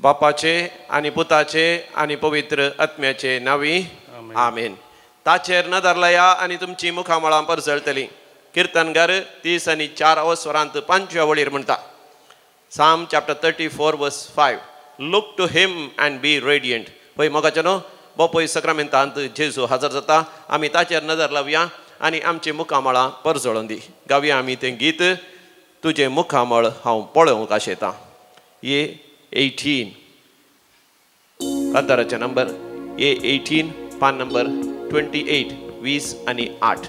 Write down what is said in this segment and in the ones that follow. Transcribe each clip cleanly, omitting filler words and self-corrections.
बापाचे आनी पुताचे आनी पवित्र आत्म्याचे नावी आमेन. ताचेर नदर लाया आनी तुमची मुखामळां परसळटली. कीर्तनगार 30 आनी 4 स्वरांत 5व्या वळीर म्हणटा. Psalm chapter 34 verse 5. Look to him and be radiant. पळय मोगाचे न्हू बोपय सक्रामेंतांत जेजू हजर जाता. आमी ताचेर नदर लावया आनी आमची मुखामळां परजळोवन दी. गावया आमी तें गीत तुजे मुखामळ हांव पळोवंक आशेतां. ये 18 कांताराचे नंबर ये 18 पान नंबर 28 20 आनी 8.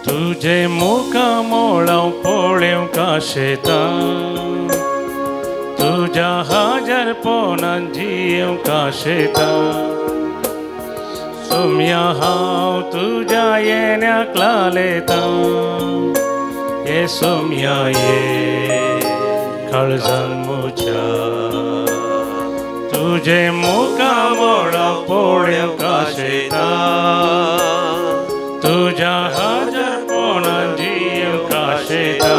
तुझे मुखामळां पळोवंक आशेतां. तुझ्या हाजार पोनान जियोंक आशेतां. सोम्या हांव तुझ्या येण्याक लालयतां. ये सोम्या ये काळजान म्हज्या. तुझे मुखामळां पळोवंक आशेतां. तुझ्या हाजार पोनान जियोंक आशेतां.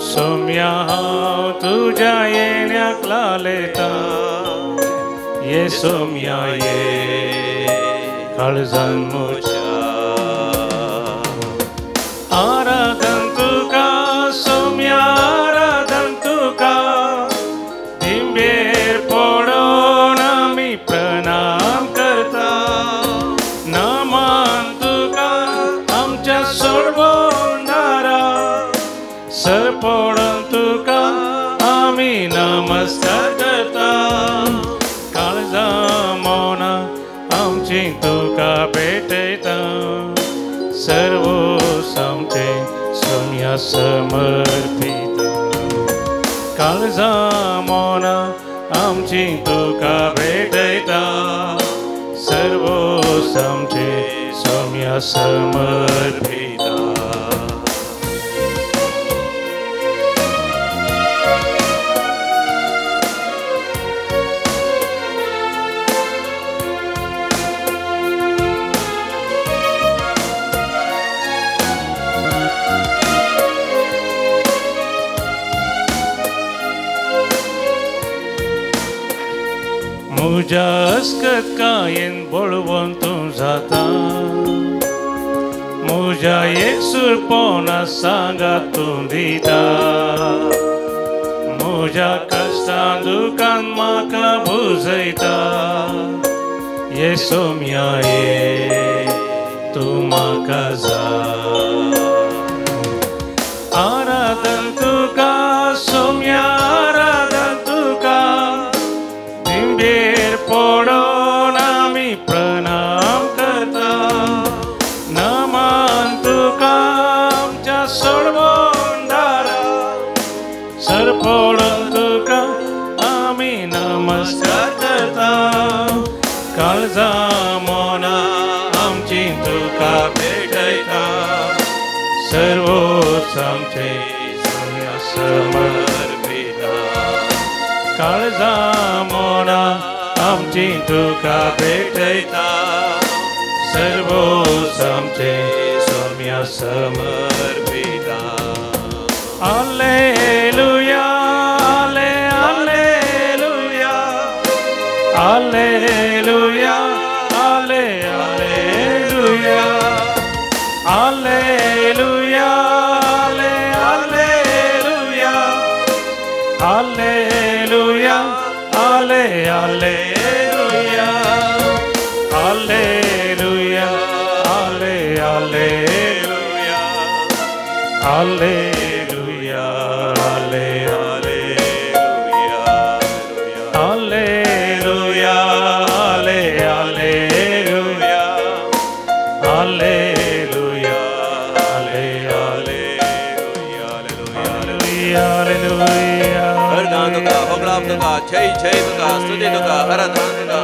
सोम्या हांव तुझ्या येण्याक लालयतां. ये सोम्या ये काळजान म्हज्या. आराधन तुका सोम्या आराधन तुका. दिंबेर पडोन आमी प्रणाम करता. नमन तुका आमच्या सोडवणारा. सर पडोन तुका आमी नमस्कार करता. काळजां मोना आमची तुका भेटयता. सर्व आमचे सोम्या समर्पिता. काळजां मोना आमची तुका भेटयता. सर्व आमचे सोम्या समर्पिता. म्हज्या अस्कत कायेन बळवून तूं जाता. म्हज्या एकसुरपणा सांगात तूं दिता. म्हज्या कश्टां दुखान म्हाका बुजयता. ये सोम्या ये तूं म्हाका जाय. आराधन तुका सोम्या आराधन तुका. दिंबेर पडोन आमी प्रणाम करता. नमन तुका आमच्या सोडवणारा. सर पडोन तुका आमी नमस्कार करता. काळजां मोना आमची तुका भेटयता. सर्व आमचे सोम्या समर्पिता. काळजां मोना आमची तुका भेटयता. सर्व आमचे सोम्या समर्पिता. Hallelujah hallelujah hallelujah hallelujah hallelujah hallelujah hallelujah hallelujah hallelujah hallelujah hallelujah hallelujah hallelujah hallelujah hallelujah. वरदान तुका भोगलाप तुका जय जय तुका स्तुती तुका आराधना तुका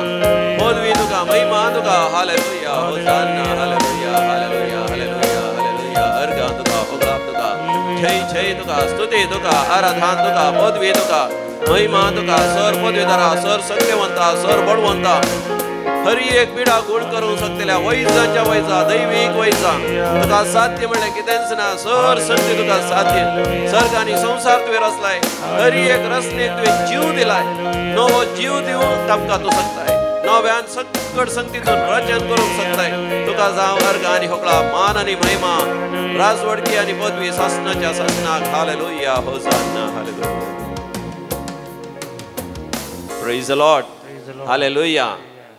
पदवी तुका महिमा तुका hallelujah hosanna hallelujah hallelujah hallelujah hallelujah. वरदान तुका भोगलाप तुका जय जय तुका स्तुती तुका आराधना तुका पदवी तुका महिमा तुका. सर पदवीधरा सर सत्यवंता सर बळवंता हरी एक पिढा गोळ करूंक शकतल्या वैजांच्या वैजा दैवीक वैजा तुका साध्य म्हणले की त्यांचं ना सर संती तुका साध्य सर्ग आणि संसार तुवें रचलाय हरी एक रचनेक तुवें जीव दिलाय नवो जीव दिवूंक आमकां तूं शकताय नव्यान सकट संगतीतून रचन करूंक शकताय तुका जावं अर्घ आणि होकळा मान आणि महिमा राजवडकी आणि पदवी शासनाच्या शासनाक hallelujah hosanna hallelujah praise the Lord hallelujah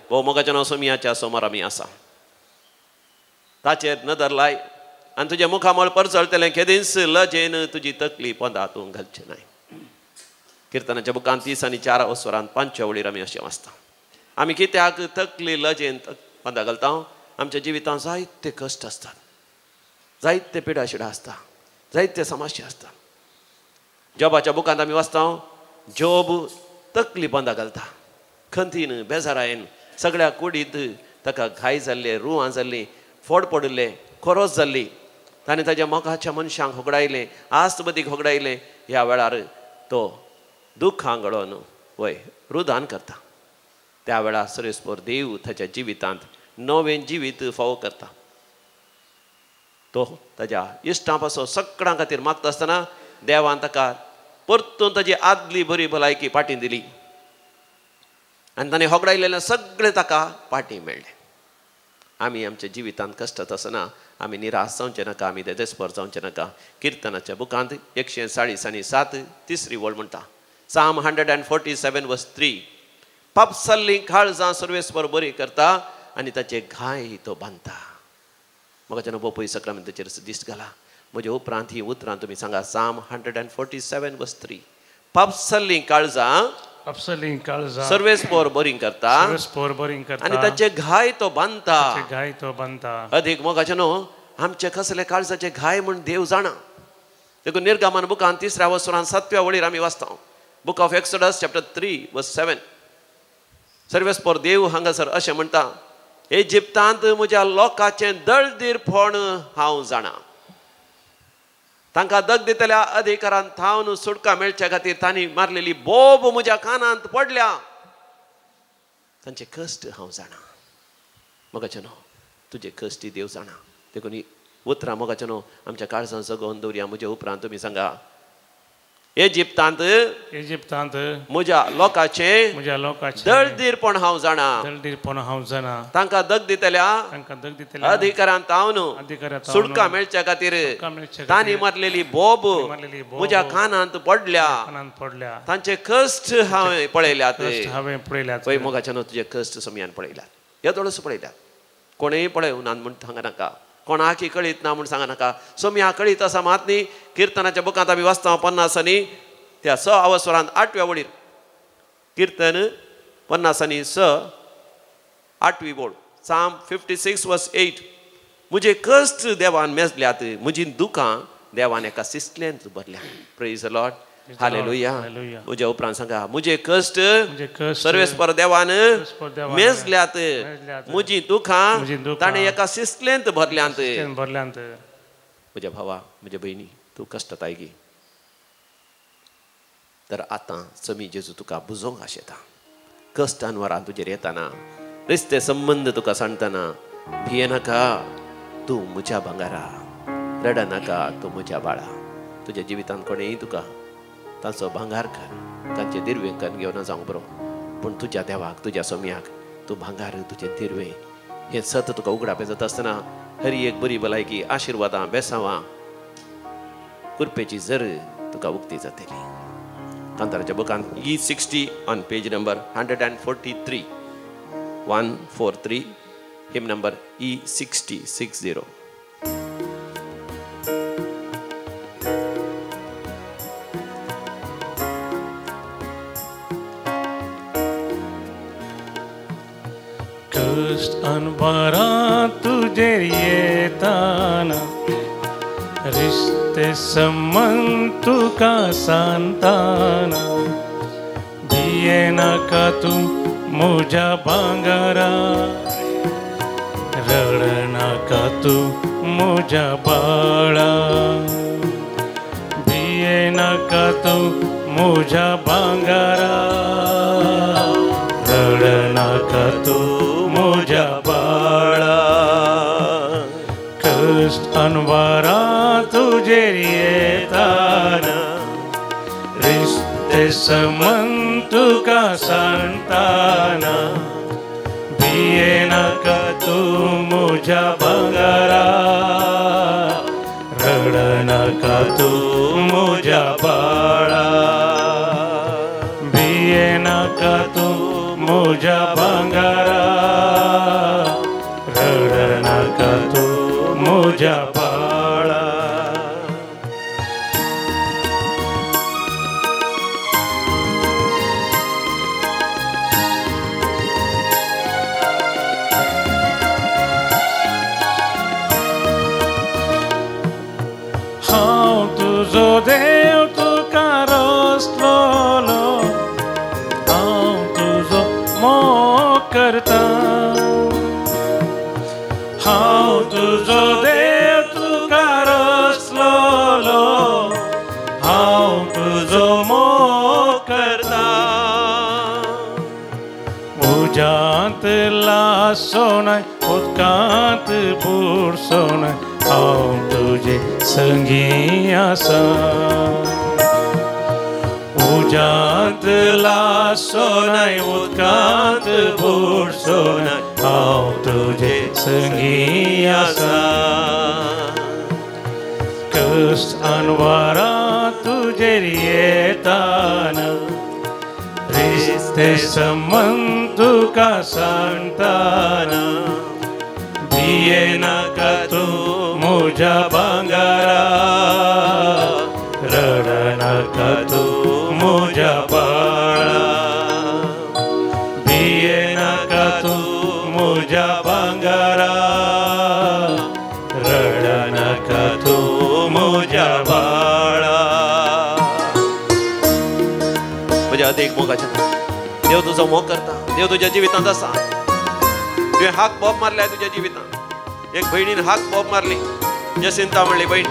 वो मोगाच्या नाव सोमियाच्या समोर आमी आसा ताचेर नदर लाय आनी तुज्या मुखामळ परचळटलें केदींच लजेन तुजी तकली पोंदा तूं घालचें नाय किर्तनाच्या बुकांत 30 आनी 4 वस्वरांत 5 वळीर आमी अशें वाचता आमी कित्याक तकली लजेन पोंदा घालता आमच्या जिवितांत जायते कश्ट आसतात जायते पिडाशिडा आसता जायते समस्या आसता जॉबाच्या बुकांत आमी वाचता जॉब तकली पोंदा घालता खंतीन बेजारायेन सगळ्या कुडींत ताका घाय जाल्ले रुवां जाल्ली फोड पडले खोरोस जाल्ली ताणें ताच्या मोगाच्या मनशांक होगडायलें आस्तबदीक होगडायलें ह्या वेळार तो दुखां गळोन वय रुदान करता त्या वेळार सर्वेस्पर देव ताच्या जिवितांत नवें जिवीत फावो करता तो ताच्या इश्टां पासून सगळ्यां खातीर मागता आसतना देवान ताका परतून ताची आदली बरी भलायकी पाटी दिली आनी ताणें होगडायलेलें सगळें ताका पाटी मेळ्ळें आमी आमच्या जिवितांत कश्टात आसतना आमी निराश जावचें नाका आमी देदेस्पर जावचें नाका किर्तनाच्या बुकांत 140 आनी 7 तिसरी वळ म्हणटा साम 147 वर्स 3 पापसल्लीं काळजां सर्वेस्पर बरी करता आनी ताचे घाय तो बांदता मोगाच्या नको पळय सक्रामेंताचेर दिश्ट घाला म्हज्या उपरांत ही उतरां तुमी सांगा साम 147 वर्स 3 पापसल्लीं काळजां सर्वेस्पर बरी करता आनी ताचे घाय तो बांदता अदीक मोगाच्या न्हू आमचे कसले काळजाचे घाय म्हण देव जाणा देखून निर्गमन बुकांत 3 वस्वरांत 7 वळीर आमी वाचता बुक ऑफ एक्सोडस चॅप्टर 3 वर्स 7 सर्वेस्पर देव हांगासर अशें म्हणटा इजिप्तांत म्हज्या लोकांचें दळदीरपण हांव जाणा तांकां दग दितल्या अधिकारान थावन सुटका मेळच्या खातीर तांणी मारलेली बोब म्हज्या कानांत पडल्या तांचे कश्ट हांव जाणा मोगाचे न्हू तुजे कश्टी देव जाणा देखून उतरां मोगाचे न्हू आमच्या काळजांत जगोवन दवरया म्हज्या उपरांत तुमी सांगा इजिप्तांत म्हज्या लोकांचें दळदीरपण हांव जाणा तांकां दग दितल्या अधिकारान तावन सुटका मेळच्या खातीर तांणी मारलेली बोब म्हज्या कानांत पडल्या तांचे कश्ट हांवें पळयल्यात पळय मोगाच्या न्हू तुजे कश्ट सोम्यान पळयल्यात येदोळस पळयल्यात कोणेय पळयूं ना म्हण सांगा नाका कोणाकी कळीत ना म्हण सांगा नाका सोम्या कळीत आसा मात न्ही किर्तनाच्या बुकांत आमी वाचता 50 आनी त्या 6 वस्वरांत 8 वळीर किर्तन 50 आनी 6 8वी वळ साम 56 वर्स 8 म्हजे कश्ट देवान मेजल्यात म्हजी दुखां देवान एका सिस्टलेंत भरल्या प्रेज द लॉर्ड हालेलुया म्हज्या उपरांत सांगा म्हजे कश्ट सर्वेस्पर देवान मेजल्यात म्हजी दुखां ताणें एका सिस्टलेंत भरल्यांत म्हज्या भावा म्हज्या भयणी तूं कश्टांत आयगी तर आतां समी जेजू तुका बुजोवंक आशेता कश्टान वरां तुजेर येताना रिश्ते संबंद तुका सांडटना भियेनाका तूं म्हज्या भांगारा रडनाका तूं म्हज्या बाळा तुज्या जिवितांत कोणेय तुका तांचो भांगार कर तांचे दिर्वेंकन घेवन जावंक बरो पूण तुज्या देवाक तुज्या सोम्याक तूं भांगार तुजें दिर्वे हें सत तुका उगडाप जाता आसतना हरी एक बरी भलायकी आशिर्वादां बेसांवां कुरपेची जर तुका उक्ती जातली कांताराच्या बुकांत E60 on page number 143 143 him number E60 60 कष्ट अनबरा तुझे येताना रिश्ते संबंध तुका सांगताना भिये नाका तू म्हज्या भांगारा रड नाका तू म्हज्या बाळा भिये नाका तू म्हज्या भांगारा रड नाका तू म्हज्या बाळा कश्ट अनवरां तुजेर येताना रिश्ते संबंध तुका सांगताना भियेनाका तूं म्हज्या भांगरा रडनाका तूं म्हज्या बाळा भियेनाका तूं म्हज्या भांगरा रडनाका तूं म्हज्या बाळा हांव तुजो देव तुका रचलोलो हांव तुजो मोग करता हांव तुजो देव तुका रचलोलो हांव तुजो मोग करता उज्यांत लासो नाय उदकांत बुडसो नाय हांव तुजे संगी आसा उज्यांत लासो नाय उदकांत बुडसो नाय हांव तुजे संगी आसा कश्ट अनवरां तुजेर येताना रिश्ते संबंध तुका सांगताना भियेनाका तूं म्हज्या भांगरा रडनाका तूं म्हज्या बाळा भियेनाका तूं म्हज्या भांगरा रडनाका तूं म्हज्या बाळा म्हज्या अदेक मोगाच्या देव तुजो मोग करता देव तुज्या जिवितांत आसा तुवें हाक बोब मारल्या तुज्या जिवितांत एक भयणीन हाक बोब मारली जसिंता म्हणली बहीण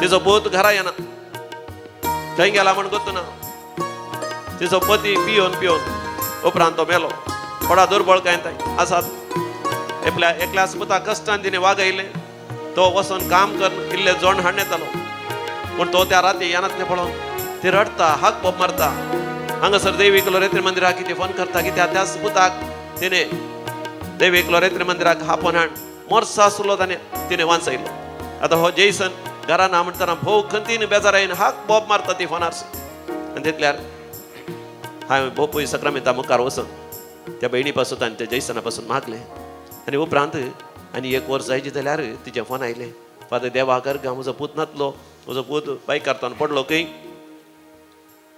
तिचो पूत घरा येना खंय गेला म्हण गोत्तू ना तिचो पती पियोन उपरांत तो मेलो थोडा दुर्बळकायेन आसात एकल्याच पुताक कश्टान तिणें वागयलें तो वचोन काम कर इल्लें जोण हाडून येतालो पूण तो त्या राती येनातलें पळोवन ती रडता हाक बोब मारता हांगासर देवीक लोरेत्री मंदिराक कितें फोन करता कित्याक त्याच पुताक तिणें देवीक लोरेत्री मंदिराक हापोन हाड मोर्सा आसलो तिणें वांचयलो आतां हो जेसन घरा ना म्हणटना भोव खंतीन बेजारायन हाक बोब मारता ती फोनार आनी तितल्यार हांवें भोवपूय सक्रामेंता मुखार वचून त्या भयणी पासून आनी त्या जेसना पासून मागलें आनी उपरांत आनी एक वर्स जायची जाल्यार तिचे फोन आयले फादर देवा कर म्हजो पूत नातलो म्हजो पूत बायकार पडलो खंय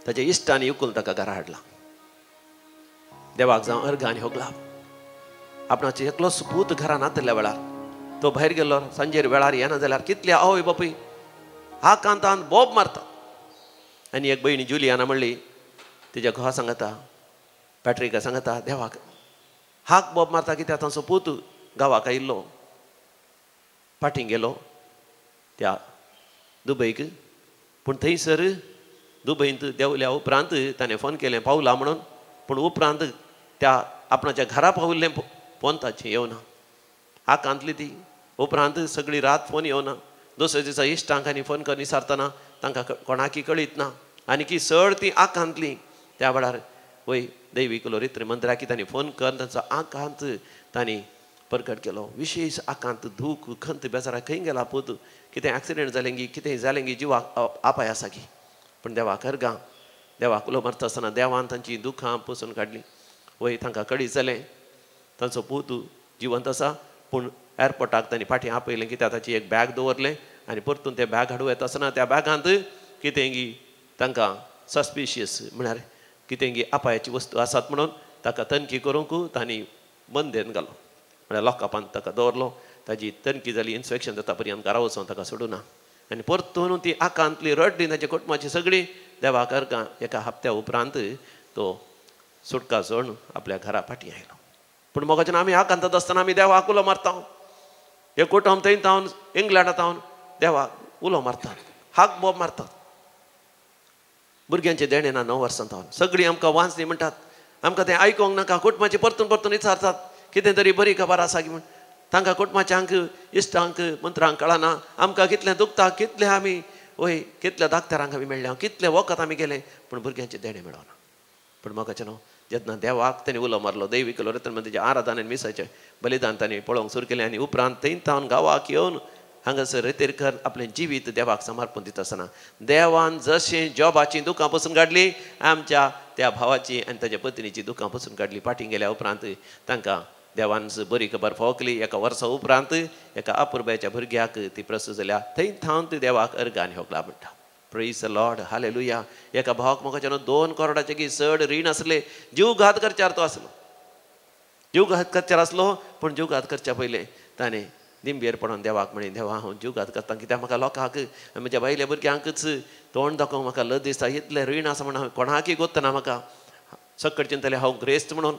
ताच्या इश्टांनी येवकून ताका घरा हाडला देवाक जावं अर्घ आनी होगला आपणाचो एकलोच पूत घरा नातल्या वेळार तो भायर गेल्लो सांजेर वेळार येना जाल्यार कितले आवय बापूय हाकांतान बोब मारता आनी एक भयणी जुलियाना म्हणली तिच्या घोवा सांगता पॅट्रिका सांगता देवाक हाक बोब मारता कित्याक ताचो पूत गांवाक आयिल्लो फाटीं गेलो त्या दुबयक पूण थंयसर दुबयंत देवल्या उपरांत ताणें फोन केलें पावला म्हणून पूण उपरांत त्या आपणाच्या घरा पावल्लें फोन ताचें येवना हाकांतली ती उपरांत सगळी रात फोन येवना दुसऱ्या दिसा इश्टांक आनी फोन करून विचारतना तांकां कोणाकी कळीत ना आनी की चड ती आकांतली त्या वेळार वय दैवीक लोरेत्री मंदिराक तांणी फोन करून तांचो आकांत तांणी प्रकट केलो विशेश आकांत दूख खंत बेजारा खंय गेला पूत कितें एक्सिडेंट जालें गी कितें जालें गी जिवाक आपाय आसा गी पूण देवाक अर्गां देवाक उलो मारता आसतना देवान तांची दुखां पुसून काडली वय तांकां कळीत जालें तांचो पूत जिवंत आसा पूण एअरपोर्टाक तांणी फाटीं आपयलें कित्याक ताची एक बॅग दवरलें आनी परतून तें बॅग हाडूं येता आसतना त्या बॅगांत कितें गी तांकां सस्पिशियस म्हळ्यार कितें गी आपायाची वस्तू आसात म्हणून ताका तनखी करूंक तांणी बंदेन घालो म्हळ्यार लॉकअपांत ताका दवरलो ताजी तनखी जाली इन्स्पेक्शन जाता पर्यंत घरा वचोन ताका सोडूना आनी परतून ती आकांतली रडली ताच्या कुटुंबाची सगळी देवाक अर्गां एका हप्त्या उपरांत तो सुटका जोडून आपल्या घरा फाटीं आयलो पूण मोगाच्यान आमी आकांतात आसतना आमी देवाक उलो मारता हे कुटुंब थंय तावन इंग्लंडांत तावन देवाक उलो मारतात हाक बोब मारतात भुरग्यांचे देणे ना 9 वर्सां तावन सगळीं आमकां वाचली म्हणटात आमकां तें आयकोंक नाका कुटुंबाची परतून परतून विचारतात कितें तरी बरी खबर आसा की म्हण तांकां कुटुंबाच्यांक इश्टांक मंत्रांक कळना आमकां कितलें दुखता कितलें आमी वय कितल्या दाक्तरांक आमी मेळ्ळे कितलें वखद आमी गेले पूण भुरग्यांचे देणे मेळना पूण म्हाका न्हू जेन्ना देवाक ताणें उलो मारलो दैवीक रितन तेजे आराधन आनी मिसाचें बलिदान ताणें पळोवंक सुरू केलें आनी उपरांत थंयतावन गांवाक येवन हांगासर रेतेरकर आपलें जिवीत देवाक समर्पण दिता आसतना देवान जशें जॉबाची दुखां पसून काडली आमच्या त्या भावाची आनी ताच्या पत्नीची दुखां पसून काडली फाटीं गेल्या उपरांत तांकां देवान बरी खबर फावकली एका वर्सा उपरांत एका अपुरबायच्या भुरग्याक ती प्रसूत जाल्या थंयतावन ती देवाक अर्घ आनी होकला म्हणटा प्रेज द लॉर्ड हालेलुया एका भावाक म्हाका 2 करोडाचे की चड रीण आसले जीवघात करच्यार तो आसलो जीवघात करच्यार आसलो पूण जीवघात करच्या पयलें ताणें निंबेर पडोन देवाक म्हणे देवा हांव जीवघात करता कित्याक म्हाका लोकांक म्हज्या बायल्या भुरग्यांकच तोंड दाखोवंक म्हाका लज दिसता इतलें रीण आसा म्हण हांव कोणाकय गोत्तना म्हाका सकट चिंतलें हांव ग्रेस्त म्हणून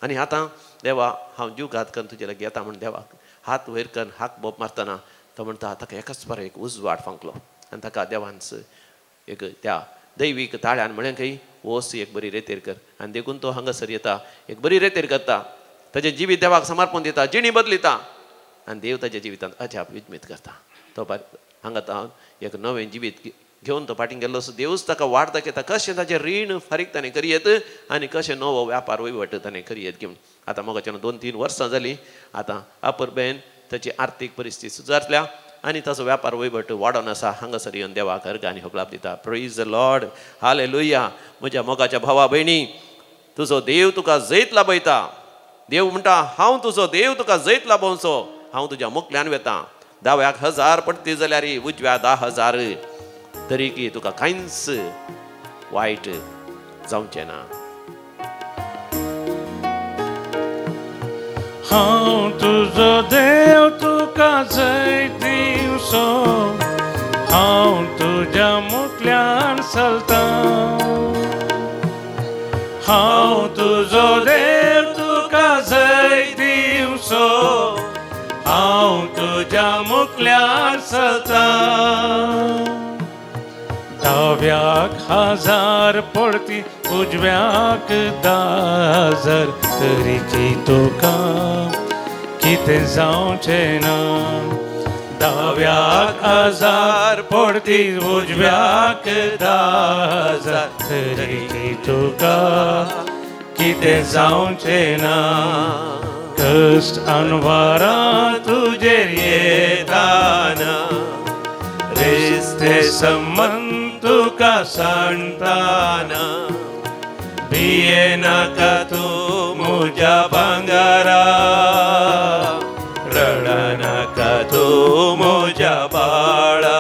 आनी आतां देवा हांव जीवघात करून तुजे लागीं येता म्हण देवाक हात वयर करून हाक बोप मारतना तो म्हणटा ताका एकाच बरो एक उजवाड फांकलो आनी ताका देवान एक त्या दैवीक ताळ्यान म्हळें खंय वोस एक बरी रेतेर कर आनी देखून तो हांगासर येता एक बरी रेतेर करता ताजें जिवीत देवाक समर्पण दिता जिणी बदलिता आनी देव ताच्या जिवितांत अजाप विजमीत करता तो हांगा एक नवें जिवीत घेवन तो फाटीं गेल्लो सो देवूच ताका वाट दाखयता कशें ताचें रीण फारीक ताणें करियेत आनी कशें नवो व्यापार वहिवट ताणें करियेत घेवन आतां म्हाका 2-3 वर्सां जालीं आतां अपुरबायेन ताची आर्थीक परिस्थिती सुदारल्या आनी ताचो व्यापार वहिवट वाडोन आसा हांगासर येवन देवाक अर्घ आनी होकलाप दिता प्रेज द लॉर्ड हालेलुया म्हज्या मोगाच्या भावा भयणी तुजो देव तुका जैत लाभयता देव म्हणटा हांव तुजो देव तुका जैत लाभोवचो हांव तुज्या मुखल्यान वेता दाव्याक 1000 पडटी जाल्यार उजव्या 10,000 तरीकी तुका कांयच वायट जावचें ना हांव तुजो देव तुका जैत दिवचो हांव तुज्या मुखल्यान चलता हांव तुजो देव तुका जैत दिवचो हांव तुज्या मुखल्यान चलता दाव्याक 1000 पडती उजव्याक 10,000 तरीकी तुका कितें जावचें ना दाव्याक 1000 पडती उजव्याक 10,000 तरीकी तुका कितें जावचें ना कश्ट अनवारां तुजेर येताना रेस्ते संबंद तुका सांगताना भिये नाका तूं म्हज्या भांगारा रडा नाका तूं म्हज्या बाळा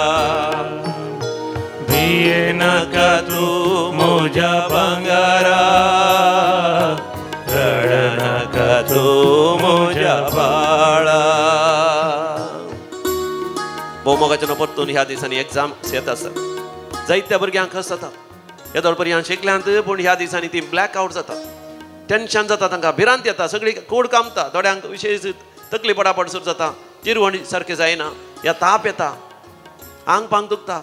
भिये नाका तूं म्हज्या भांगारा रडा नाका तूं म्हज्या बाळा भोवमोगाच्या परतून ह्या दिसांनी एग्जाम येता आसता जायत्या भुरग्यांक खस जाता येदोळ पर्यंत शिकल्यांत पूण ह्या दिसांनी ती ब्लॅक आवट जाता टेन्शन जाता तांकां भिरांत येता सगळी कूड कामता थोड्यांक विशेश तकली पडापड सुरू जाता जिरवण सारकें जायना या ताप येता आंग पांग दुखता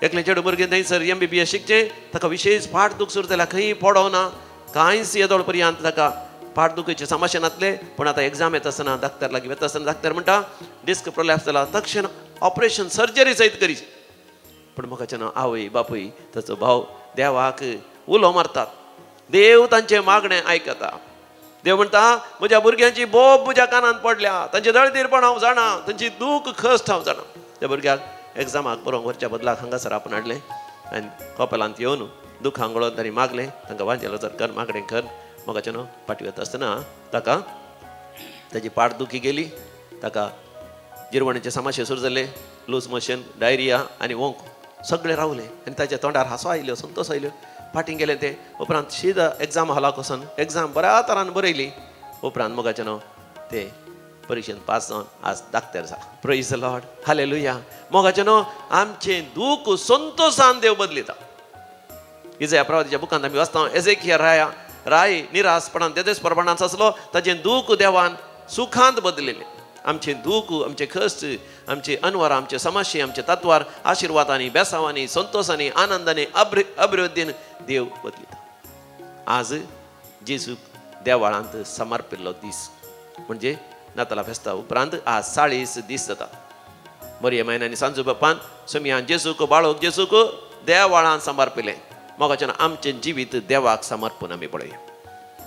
एकलें चेडूं भुरगें थंयसर MBBS शिकचें ताका विशेश फाट दूख सुरू जाल्या खंय पडोना कांयच येदोळ पर्यंत ताका फाट दुखीचे समस्या नासले पूण आतां एग्जाम येता आसतना डाक्टर लागीं वता आसतना डाक्टर म्हणटा डिस्क प्रोलॅप्स जाला तक्षण ऑपरेशन सर्जरी सयत करीची पूण म्हाका आवय बापूय ताचो भाव देवाक उलो मारतात देव तांचें मागणें आयकता देव म्हणटा म्हज्या भुरग्यांची बोब म्हज्या कानांत पडल्या तांचे दळदीरपण हांव जाणा तांची दूख खस्ट हांव जाणा त्या भुरग्याक एग्जामाक बरोवंक व्हरच्या बदलाक हांगासर आपण हाडलें आनी कपेलांत येवन दूख हांगळोन तांणी मागलें तांकां वांजेलो जर कर मागणें कर म्हाका फाटी वता आसतना ताका ताची पाट दुखी गेली ताका जिरवणीचे समस्या सुरू जाले लूज मोशन डायरिया आनी वोंक सगळे रावले आनी ताच्या तोंडार हांसो आयल्यो संतोश आयल्यो फाटीं गेले ते उपरांत सीदा एग्जाम हॉलाक वचून एग्जाम बऱ्या तरान बरयली उपरांत मोगाचें ते परीक्षेंत पास जावन आज डाक्टर जाला प्रेज द लॉर्ड हालेलुया मोगाचें आमचें दूख संतोशान देव बदलिता इजया प्रवादीच्या बुकांत आमी वाचता एजेकिया राय निरासपणान देदेसपरपणान आसलो ताचें दूख देवान सुखांत बदलिल्लें आमचें दूख आमचे कश्ट आमचे अनवर आमचे समस्या आमचे तत्वार आशिर्वादांनी बेसावांनी संतोषांनी आनंदांनी अभिवृद्धीन देव बदलिता आज जेजूक देवाळांत समर्पिल्लो दीस म्हणजे नाताला फेस्ता उपरांत आज 40 दीस जाता मरिये महिन्यांनी सांजू बापान समियान जेसूक बाळोक जेसूक देवाळांत समर्पिलें मोगाच्यान आमचें जिवीत देवाक समर्पून आमी पळय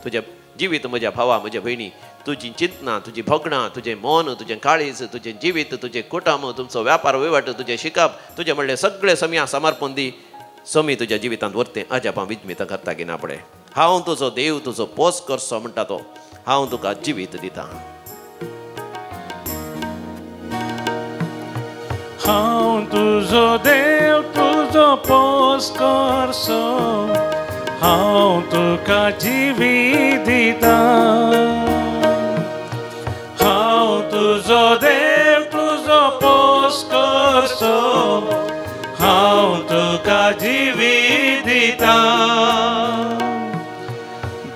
तुजें जिवीत म्हज्या भावा म्हज्या भयणी तुजी चिंतना तुजी भोगणां तुजें मन तुजें काळीज तुजें जिवीत तुजें कुटुंब तुमचो व्यापार वहिवाट तुजें शिकप तुजें म्हणलें सगळें समिया समर्पून दी समी तुज्या जिवितांत व्हरतें अजापां विजमितां करता की ना पळय हांव तुजो देव तुजो पोस करचो म्हणटा तो हांव तुका जिवीत दितां हांव तुजो देव तुजो पोस करचो हांव तुका जिवीत दितां हांव तुजो देव तुजो पोस करचो हांव तुका जिवीत दितां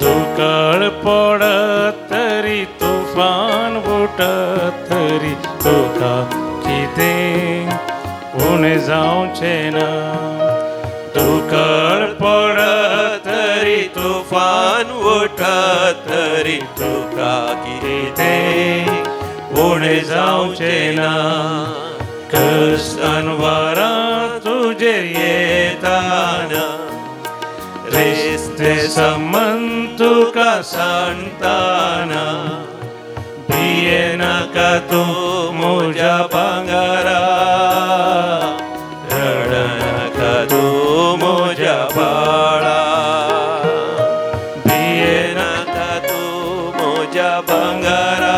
दुकाळ पडत तरी तुफान उठत तरी तुका कितें उणें जावचें ना दुकाळ पडत तरी तुफान उठत तरी तुका कितें उणें जावचें ना कश्टान वरां तुजेर येताना रेस्ते संबंद तुका सांगताना भिये नाका तूं म्हज्या भांगारा रड नाका तूं म्हज्या बाळा भिये नाका तूं म्हज्या भांगारा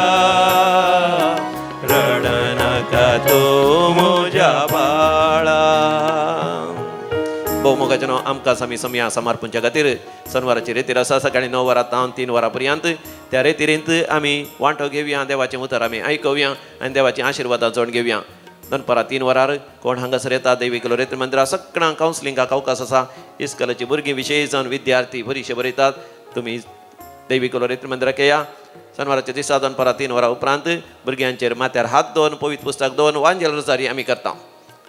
रड नाका तूं म्हज्या बाळा भोव मोगाचें नांव आमकां आमी समिया समर्पणच्या खातीर शनिवाराची रेतीर आसा सकाळीं 9 वरां तावन 3 वरां पर्यंत त्या रेतीरेंत आमी वांटो घेवया देवाचें उतर आमी आयकवया आनी देवाची आशिर्वादां जोड घेवया दनपारां 3 वरार कोण हांगासर येता दैवीक रेती मंदिरां सगळ्यांक कावन्सिलिंगाक अवकाश आसा इस्कॉलाची भुरगीं विशेश जावन विद्यार्थी बरीशे बरयतात तुमी दैवीक रेती मंदिराक येया शनिवाराच्या दिसा दनपारां 3 वरां उपरांत भुरग्यांचेर माथ्यार हात दवन पवित्र पुस्तक दवन वांजेल रोजारी आमी करता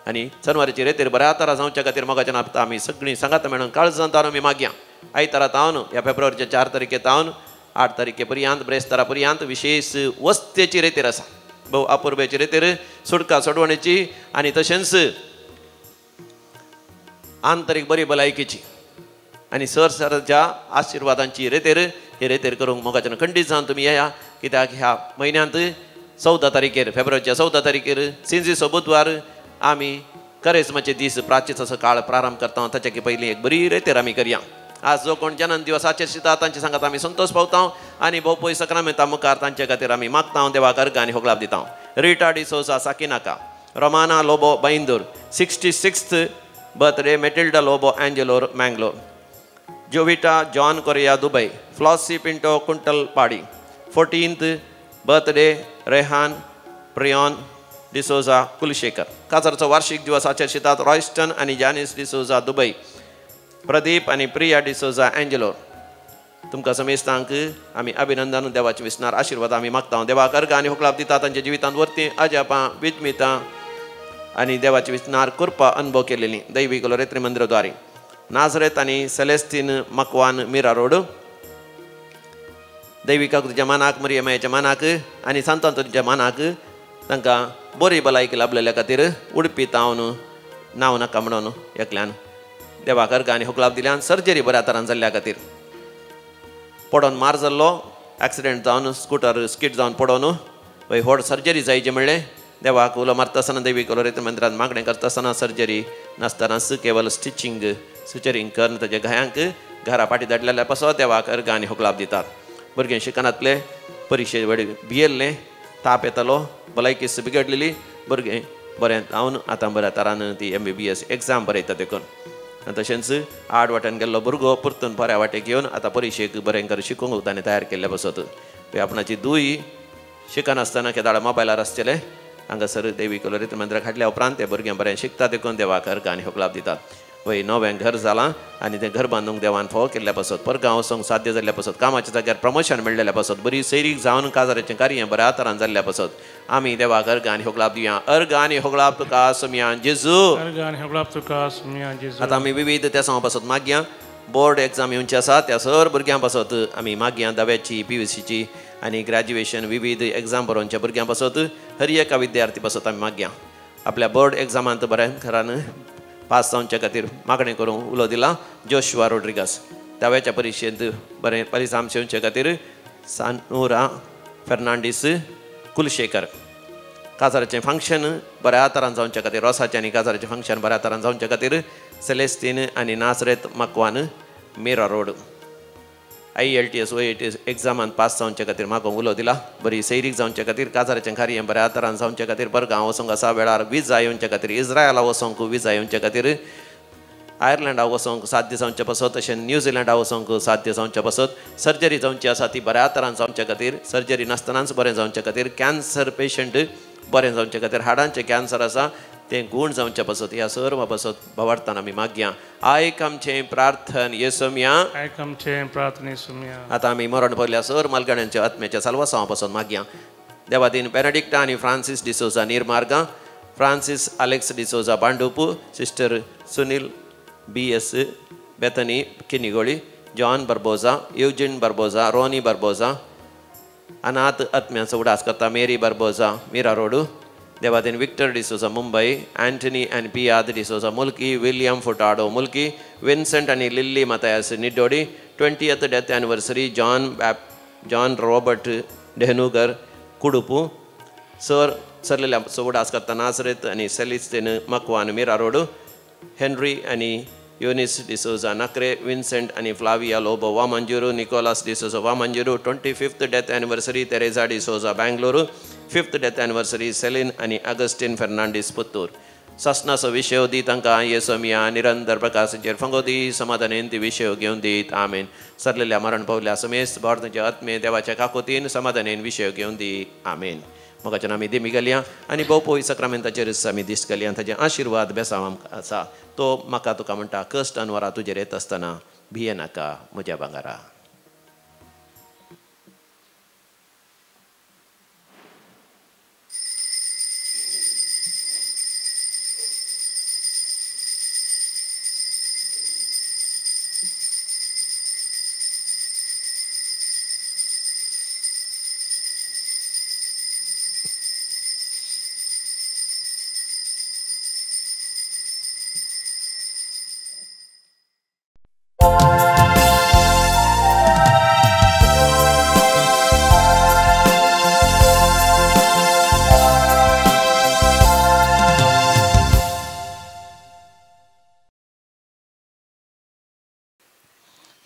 आनी शनिवाराची रेतीर बऱ्या तरा जावच्या खातीर मोगाचें आपता आमी सगळीं सांगात मेळून काळजांत आमी मागया आयतारा तावन ह्या फेब्रुवारीच्या 4 तारखे तावन 8 तारखे पर्यंत ब्रेस्तारा पर्यंत विशेष वस्तेची रेतीर आसा भोव अपुर्बेची रेतीर सुडका सोडवणेची आनी तशेंच आंतरीक बरी भलायकेची आनी सरसराच्या आशिर्वादांची रेतीर ही रेतीर करूंक मोगाचें खंडीत जावन तुमी येया कित्याक ह्या म्हयन्यांत 14 तारखेर फेब्रुवारीच्या 14 तारखेर सिंजीचो बुधवार आमी करेस्माचे दीस प्राचीचो काळ प्रारंभ करता ताच्या पयलीं एक बरी रेतीर आमी करया आज जो कोण जन्म दिवसाचेर शिता तांचे सांगात आमी संतोष पावता आनी भोव पयस सक्रामेंता मुखार तांचे खातीर आमी मागता देवाक अर्घ आनी होगलाप दिता Rita D'Souza Sakinaka Romana Lobo Byndoor 66th birthday Matilda Lobo Angelore Mangalore Jovita John Correa Dubai Flossy Pinto Kuntalpadi 14th birthday Rehan प्रियॉन डिसोजा कुलशेखर काजारचो वार्षिक दिवस आचरशितात रॉयस्टन आनी जानिस डिसोजा दुबई प्रदीप आनी प्रिया डिसोजा एंजेलोर तुमकां समेस्तांक आमी अभिनंदन देवाचे विस्नार आशिर्वाद आमी मागता देवाक अर्घ आनी होगलाप दिता तांच्या जिवितांत वर्ती अजापां विजमितां आनी देवाचे विस्नार कृपा अनुभव केलेली दैवीक रेत्री मंदिराद्वारे नाझरेत आनी सेलेस्तीन मकवान मिरा रोड दैविकाक तुज्या मानाक मरिये मायेच्या मानाक आनी सांतान तुज्या मानाक तांकां बरी भलायकी लाभलेल्या खातीर उडपी तावन नांव नाका म्हणून एकल्यान देवाक अर्घ आनी होगलाप दिल्यान सर्जरी बऱ्या तरान जाल्ल्या खातीर पडोन मार जाल्लो एक्सिडेंट जावन स्कूटर स्कीट जावन पडोन व्हड सर्जरी जायची म्हणलें देवाक उलो मारता आसतना दैवीक रेती मंदिरांत मागणें करता आसतना सर्जरी नासतनाच केवल स्टिचींग सुचरींग करून ताच्या गायांक घरा फाटी धाडलेल्या पासत देवाक अर्घ आनी होगलाप दितात भुरगें शिकनातले परिक्षे वेळी भियेल्लें ताप येतालो भलायकी बिगडलेली भुरगें बरें जावन आतां बऱ्या तरान ती MBBS एग्जाम बरयता देखून आनी तशेंच आड वाट्यान गेल्लो भुरगो परतून बऱ्या वाटेक घेवन आतां परिक्षेक बरें कर शिकूंक ताणें तयार केल्ले बसत आपणाची दूय शिकनासतना केदाळ मोबायलार आसतले हांगासर दैवीक रेती मंदिराक हाडल्या उपरांत ते भुरगें बरें शिकता देखून देवाक अर्घ आनी होगलाप दितात वय नवें घर जालां आनी तें घर बांदूंक देवान फोव केल्ल्या पासत परगांव वचूंक साध्य जाल्ल्या पासत कामाच्या जाग्यार प्रमोशन मेळ्ळेल्या पासत बरी सैरीक जावन काजाराचें कार्य बऱ्या तरान जाल्ल्या पासत आमी देवाक अर्घ आनी होगलाप दिया अर्घ आनी होगलाप तुका समियान जेजू अर्घ आनी होगलाप तुका समियान जेजू आतां आमी विविध त्या पासत मागया बोर्ड एग्जाम येवची आसा त्या सर भुरग्यां पासत आमी मागया दव्याची PVCची आनी ग्रॅज्युएशन विविध एग्जाम बरोवच्या भुरग्यां पासत हर एका विद्यार्थी पासत आमी मागया आपल्या बोर्ड एग्जामांत बऱ्या खरान पास जावच्या खातीर मागणी करूंक उलो दिला जोशुआ रोड्रिगस दव्याच्या परिक्षेंत बरें परिणाम येवचे खातीर सानुरा फेर्नांडीस कुलशेखर काजाराचें फंक्शन बऱ्या तरान जावच्या खातीर रोसाचें आनी काजाराचें फंक्शन बऱ्या तरान जावच्या खातीर सेलेस्तीन आनी नासरेत मकवान मिरा रोड IELTS OELTS एग्जामांत पास जावच्या खातीर म्हाका उलो दिला बरी सैरीक जावच्या खातीर काजाराचें कार्य बऱ्या तरान जावच्या खातीर बरगांव वचूंक आसा वेळार विजा येवच्या खातीर इस्रायला वचोंक विजा येवच्या खातीर आयर्लंडा वचोंक साध्य जावचें पासत तशें न्यूझिलंडा वचोंक साध्य जावचें पासत सर्जरी जावची आसा ती बऱ्या तरान जावच्या खातीर सर्जरी नासतनाच बरें जावच्या खातीर कॅन्सर पेशंट बरें जावच्या खातीर हाडांचें कॅन्सर आसा तें गूण जावचें पासत ह्या सर्व पासत भवार्थान आमी मागया आयक आमचें प्रार्थन येसुम्या आयक आमचें प्रार्थन येसुम्या आतां आमी मरण पडल्या सर मालगड्यांच्या आत्म्याच्या साल्वासांवा पासून मागया देवादीन बेनेडिक्टा आनी Francis D'Souza Nirmarga Francis Alex D'Souza Bhandup sister Sunil BS Bethany Kinnigoli John Barboza Eugene Barboza Ronnie Barboza अनाथ आत्म्याचो उडास करता मेरी बर्बोजा मिरा रोडू देवादीन Victor D'Souza Mumbai Antony and Piedade D'Souza Mulki William Furtado Mulki Vincent आनी Lilly Mathias Nidodi 20th death anniversary John Robert डेहनुगर कुडुपू सर सरलेल्या उडास करता नासरेत आनी सेलिस्तीन मकवान मिरा रोडू हेनरी आनी युनिस डिसोजा नक्रे विन्सेंट आनी फ्लाविया लोबो वा मंजुरू निकोलास डिसोजा वा मंजुरू 25th death anniversary Teresa D'Souza Bengaluru 5th death anniversary Celine आनी अगस्टीन फेर्नांडीस पुत्तूर ससनाचो विशय दी तांकां येसुमिया निरंतर प्रकाशाचेर फंगो दी समाधानेन ती विशय घेवन दीत आमेन सरलेल्या मरण पावल्या समेस्त भारताचे आत्मे देवाच्या काकोतीन समाधानेन विशय घेवन दी आमेन मोगाच्या आमी दिमी गेल्या आनी भोवपोय सक्रामेंताचेर आमी दिश्ट गेल्या ताचे आशिर्वाद बेसांव आमकां आसा तो म्हाका तुका म्हणटा कश्ट आनी वरां तुजेर येत आसतना भिये नाका म्हज्या भांगारा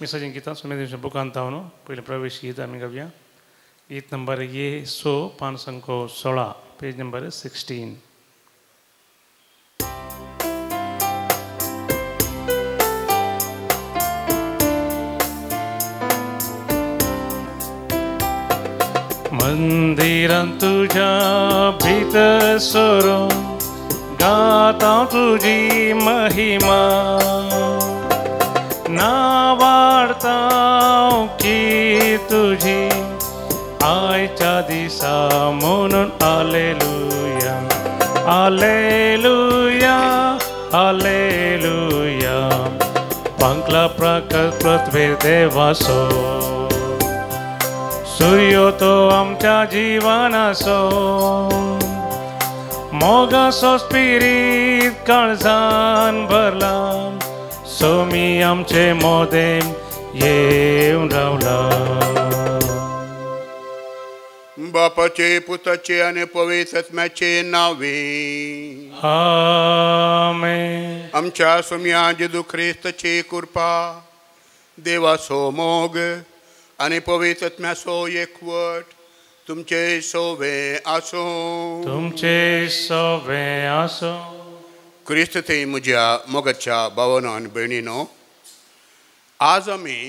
मिसाजीन गीतां सुमेदेश बुकांत हांव पयलें प्रवेश गीत आमी गावया गीत नंबर 516 पेज नंबर 16 मंदिरांत तुज्या भितर सरून गाता तुजी महिमा नावाडता की तुझी आयच्या दिसा म्हणून हालेलुया हालेलुया हालेलुया पंकला प्रकट पृथ्वी देवासो सूर्यो तो आमच्या जीवनासो मोगासो स्पिरीत काळजान भरला सोमी आमचे मोदेम येऊन रावला बापाचे पुताचे आणि पवित्र आत्म्याचे नावे आमेन आमच्या सोम्या जेजू ख्रिस्ताची कृपा देवासो मोग आणि पवित्र आत्म्याचो एकवट तुमचे सोवे आसो तुमचे सोवे आसो क्रिस्त ते म्हज्या मोगाच्या भावांनो आनी भयणीनो आज आमी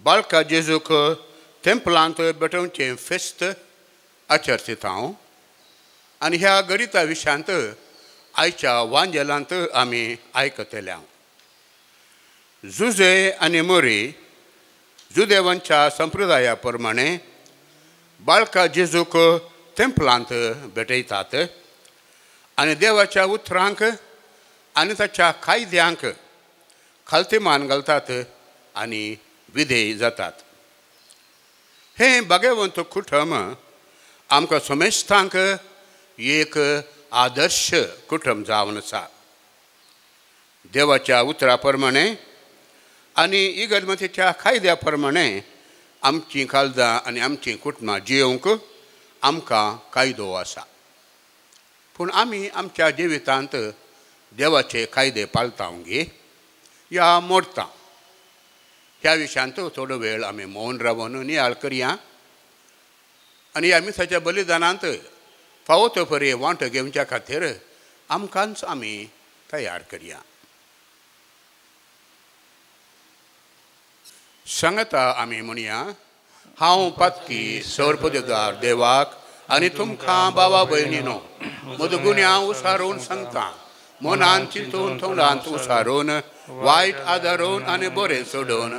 बाळका जेजूक टेंपलांत भेटोवचें फेस्त आचरतात हांव आनी ह्या गणिता विशयांत आयच्या वांजेलांत आमी आयकतल्या जुजे आनी मोरी जुदेवांच्या संप्रदाया प्रमाणे बाळका जेजूक टेंपलांत भेटयतात आनी देवाच्या उतरांक आनी ताच्या कायद्यांक खालते मान घालतात आनी विधेय जातात. हे भगवंत कुटुंब आमकां समेस्तांक एक आदर्श कुटुंब जावन आसा. देवाच्या उतरा प्रमाणे आनी इगर्जेच्या कायद्या प्रमाणे आमची काळजां आनी आमची कुटुंबां जियोवंक आमकां कायदो आसा. पूण आमी आमच्या जिवितांत देवाचे कायदे पाळटांगे या मोडटा. ह्या विशयांत थोडो वेळ आमी मौन रावन नियाळ करया आनी ह्या मिसाच्या बलिदानांत फावो तो परी वांटो घेवच्या खातीर आमकांच आमी तयार करया. सांगता आमी म्हणया, हांव पातकी सर्पदेवदार देवाक आनी तुमकां बाबा भयणीनो म्हजो गुन्यांव उसारून सांगता. मनान चिंतून तोंडांत उसारून वायट आदारून आनी बरें सोडून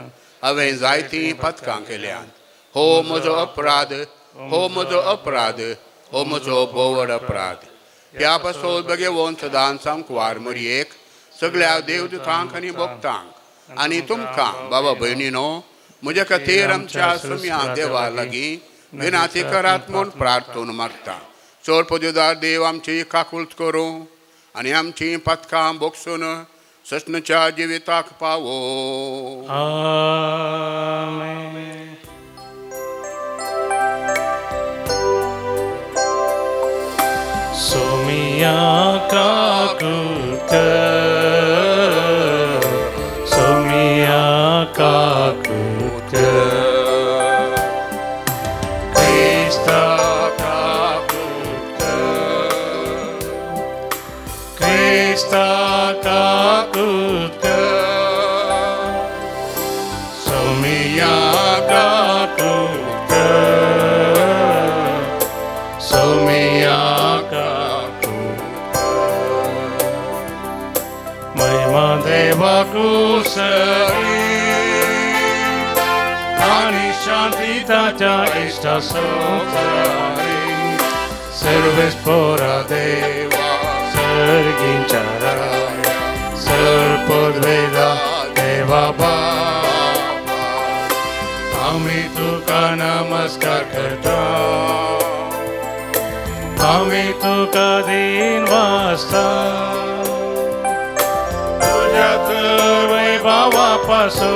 हांवें जायतीं पातकां केल्यात. हो म्हजो अपराध, हो म्हजो अपराध, हो म्हजो बोवड अपराध. ह्या पासून भगवंत दान सांकवार मरयेक सगळ्या देवदूतांक आनी भक्तांक आनी तुमकां बाबा भयणीनो म्हजे खातीर आमच्या सुम्या देवा लागीं विनाती करात म्हूण प्रार्थून मागता. सर्पदेवदार देव आमची काकुळट करूं आनी आमची पातकां बोगसून सस्नच्या जिविताक पावो. आमेन. सोमिया काकुळट, सोमिया काकुळट, क्रिस्ता काकुळट, क्रिस्ता काकुळट, सोमिया काकुळट, सोमिया महिमा देवाकू सरी आणि शांती ताच्या इष्टा सोसारी. सर्वेस पोरा देवा सर्गींच्या राया, सर्पद्वेदा देवा बाबा, आम्ही तुका नमस्कार करता, आम्ही तुका दिन वाजता. वैभवापासून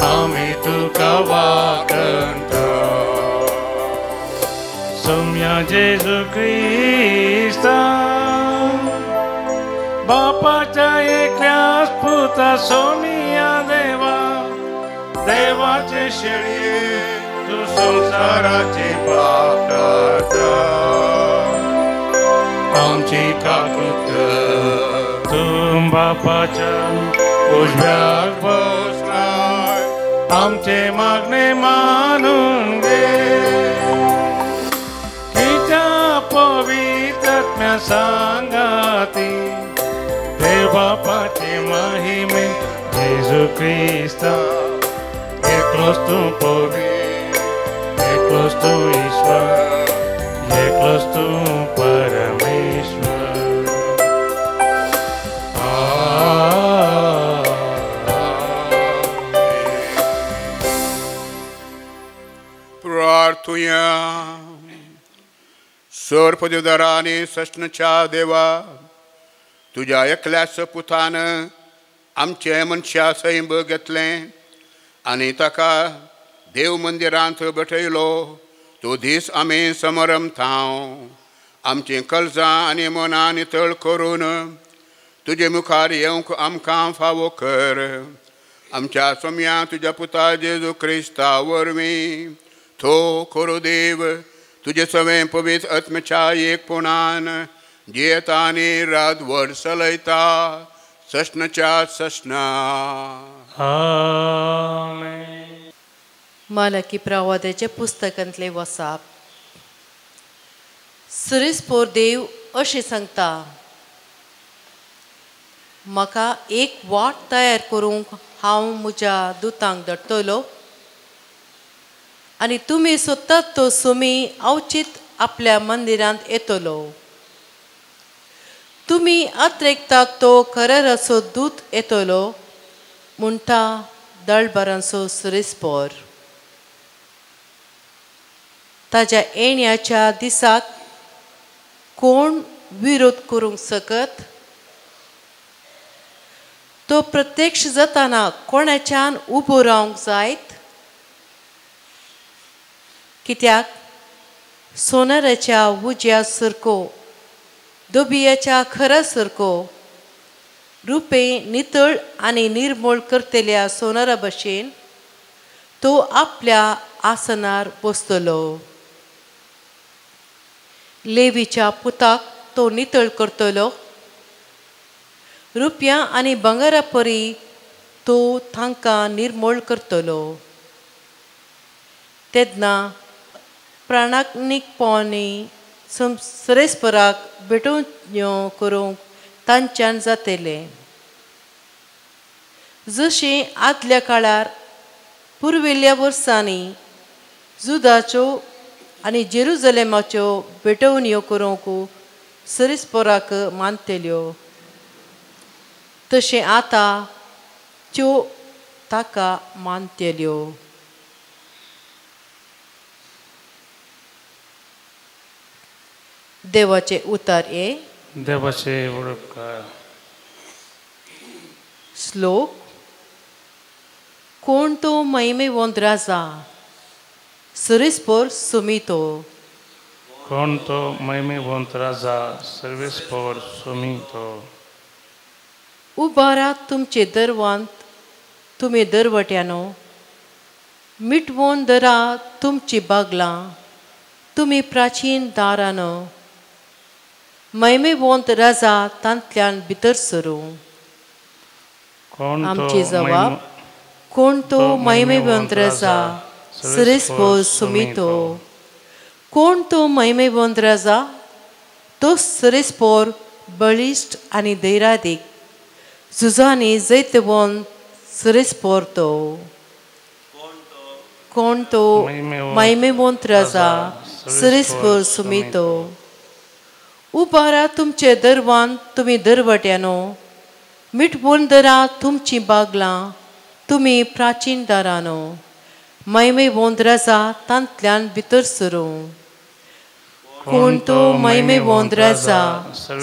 आम्ही तुका वाकणता. सोम्या जेजू ख्रिस्ता बापाच्या एकल्याच पुता सोमिया देवा, देवाचे शेळये तू संसाराचे पाप काढता. आमची काकुळट तुम बापाच्या उजव्याक बसलाय, आमचे मागणे मानून घे. तिच्या पवित्र आत्म्या सांगाती देव बापाचे महिमे जेजू ख्रिस्ता. एकलोच तू पवित्र, एकलोच तू ईश्वर, एकलोच तू परमेश्वर. प्रार्थुया. सर्पदेवदाराने सष्णच्या देवा, तुझ्या एकल्याच पुतान आमचे मनशा सैम घेतलें आनी ताका देव मंदिरांत बटयलो. तो दीस आमी समरमतांव आमची कळजां आनी मनां नितळ करून तुजे मुखार येवंक आमकां फावो कर. आमच्या सोम्या तुज्या पुता जेजू क्रिस्ता वरवीं थो करो देव तुजे सवें पवित्र आत्म्याच्या एकपणान जियेता आनी रातभर चलयता. सष्णच्या सष्णा. आमेन. मालकी प्रवादाचे पुस्तकांतले वसाप. सुरेस्पोर देव अशें सांगता, म्हाका एक वाट तयार करूंक हांव म्हज्या दुतांक धाडटलो आनी तुमी सोदतात तो सोमी अवचित आपल्या मंदिरांत येतलो. तुमी आत्रेकतात तो खरेराचो दूत येतलो म्हणटा दळबरांचो सुरेस्पोर. ताच्या येण्याच्या दिसाक कोण विरोध करूंक सकत? तो प्रत्यक्ष जाताना कोणाच्यान उबो रावंक जायत? कित्याक सोनाराच्या उज्या सारको, दोबियाच्या खरा सारको, रुपे नितळ आनी निर्मळ करतेल्या सोनारा भशेन तो आपल्या आसनार बसतलो. लेवीच्या पुताक तो नितळ करतलो. रुपया आनी बंगारा परी तो तांकां निर्मळ करतलो. तेन्ना प्रामाणीकपणांनी सरेस्पराक भेटवण्यो करूंक तांच्यान जातलें. जशें आदल्या काळार पुर्विल्ल्या वर्सांनी जुदाच्यो आनी जेरुजलेमाच्यो भेटवण्यो करूंक सरेस्पराक मानतल्यो, तशें आतां त्यो ताका मानतल्यो. देवाचे उतार हे. देवाचे उपकार. श्लोक. कोण तो महिमेवंत राजा, सरेस्पोर सुमितो. कोण तो महिमेवंत राजा, सर्वेस्पोर सुमितो. उबारात तुमचे दरवांत, तुमी दरवट्यानो. मिटवून दरा तुमची बागलां, तुमी प्राचीन दारानो. महिमेवंत राजा तांतल्यान भितर सरू. आमचे जबाब. कोण तो महिमेवंत राजा, सरेस्पोर सुमितो. कोण तो महिमेवंत राजा? तो सरेस्पोर बळिश्ट आनी धैर्यादीक, झुजांनी जैतवंत सरेस्पोर तो. कोण तो महिमेवंत राजा, सरेस्पोर सुमितो. उबारा तुमचे दरवांत, तुमी दरवट्यानो. मिटवून दरा तुमची बागलां, तुमी प्राचीन दारानो. महिमेवंत राजा तांतल्यान भितर सरू. कोण तो महिमेवंत राजा,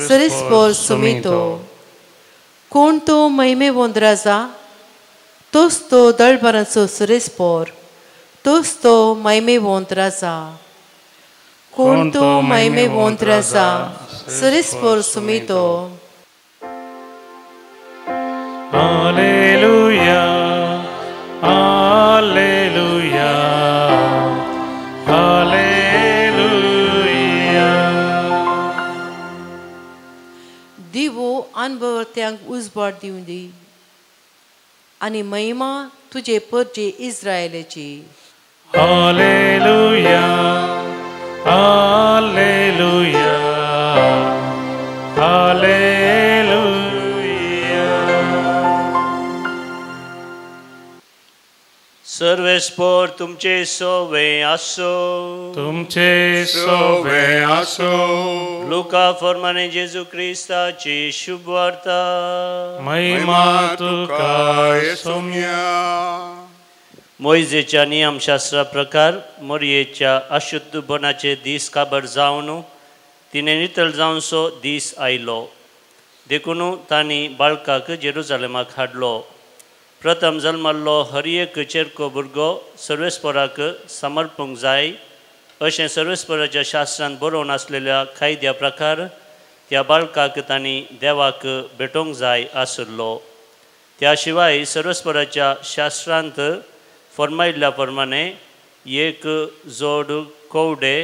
सरेस्पोर सुमितो. कोण तो महिमेवंत राजा? तोच तो दळबरांचो सरेस्पोर, तोच तो महिमेवंत राजा. कोण तो महिमेवंत राजा, सरेस्पोर सुमितो. Hallelujah, hallelujah, hallelujah. दिवो अनभवत्यांक उजवाड दिवं दी आनी महिमा तुजे परजे इस्रायेलाची. Hallelujah, hallelujah, hallelujah. सर्वेस्पोर तुमचे सोवे आसो. तुमचे सोवे आसो. लुका फर्माने जेजू क्रिस्ताची शुभ वार्ता. महिमा तुका येसुम्या. मोइजेच्या नियमशास्त्रा प्रकार मोरयेच्या अशुद्धपणाचे दीस काबर जावन तिने नितळ जावनसो दीस आयलो. देखून तांणी बाळकाक जेरुजालेमाक हाडलो. प्रथम जल्मल्लो हर एक चेरको भुरगो सर्वेस्पराक समर्पूंक जाय अशें सर्वेस्पराच्या शास्त्रांत बरोवन आसलेल्या कायद्या प्रकार त्या बाळकाक तांणी देवाक भेटोवंक जाय आसलो. त्या शिवाय सर्वेस्पराच्या शास्त्रांत फर्मायिल्ल्या प्रमाणे एक जोड कोवडे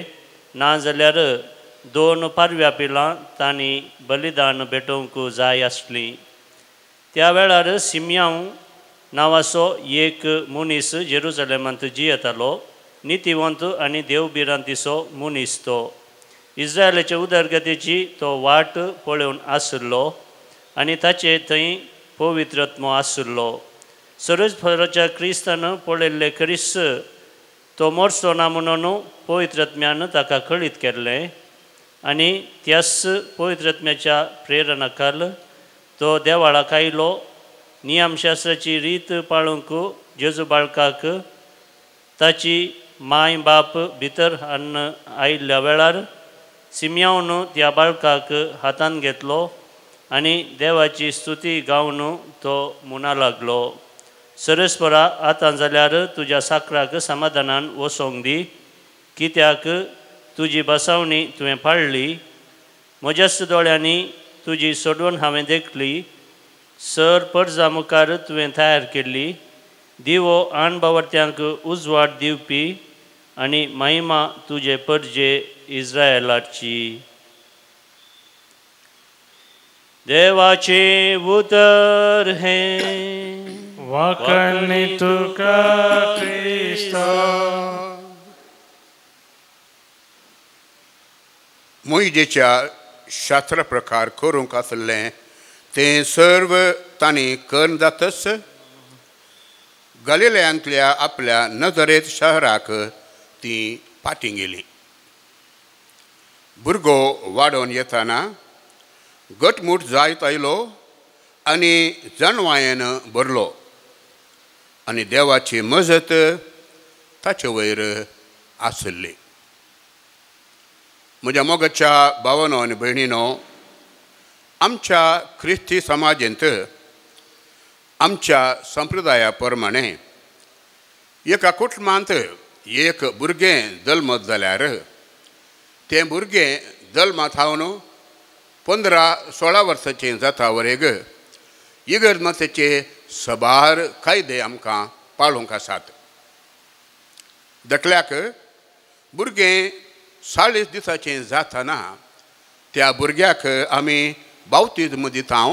नाजाल्यार 2 पारव्या पिलां तांणी बलिदान भेटोवंक जाय आसली. त्या वेळार सिमियोन नांवाचो एक मनीस जेरुजालेमांत जियेतालो. नितीवंत आनी देवबिरांतीचो मनीस तो. इस्रायलाच्या उदरगतीची तो वाट पळोवन आसलो आनी ताचे थंय पवित्रत्व आसलो. सर्वेस्पराच्या क्रिस्तान पळयल्ले क्रिस्त तो मोरचो ना म्हणून पवित्रत्म्यान ताका कळीत केल्लें आनी त्याच पवित्रत्म्याच्या प्रेरणाखाल तो देवाळाक आयलो. नियमशास्त्राची रीत पाळूंक जेजू बाळकाक ताची माय बाप भितर हाडून आयिल्ल्या वेळार सिमियोन त्या बाळकाक हातान घेतलो आनी देवाची स्तुती गावन तो म्हणा लागलो, सरस्परा आतां जाल्यार तुज्या साकराक समाधानान वसोंक दी, कित्याक तुजी बसावणी तुवें पाळ्ळी, म्हज्याच दोळ्यांनी तुजी सोडवण हांवें देखली, सर पर्जा मुखार तुवें तयार केल्ली, दिवो आणबावर्त्यांक उजवाड दिवपी आनी महिमा तुजे परजे इस्रायेलाची. देवाचे उतर हे वाकणे तुका क्रिस्ता. मोइजेच्या शास्त्र प्रकार करूंक आसलें तें सर्व तांणी कर्ण जातच गलिलयांतल्या आपल्या नजरेत शहराक ती फाटीं गेली. भुरगो वाडोवन येताना घटमूट जायत आयलो आनी जणवायेन भरलो आनी देवाची मजत ताचे वयर आसली. म्हज्या मोगाच्या भावांनो आनी भयणीनो, आमच्या ख्रिस्ती समाजांत आमच्या संप्रदाया प्रमाणे एका कुटुंबांत एक भुरगें जल्मत जाल्यार तें भुरगें जल्मांत हावन 15-16 वर्सांचें जाता वरेग इगर्मातेचे सबार कायदे आमकां पाळूंक आसात. दटल्याक भुरगें 40 दिसाचें जातना त्या भुरग्याक आमी बावतिजम दिता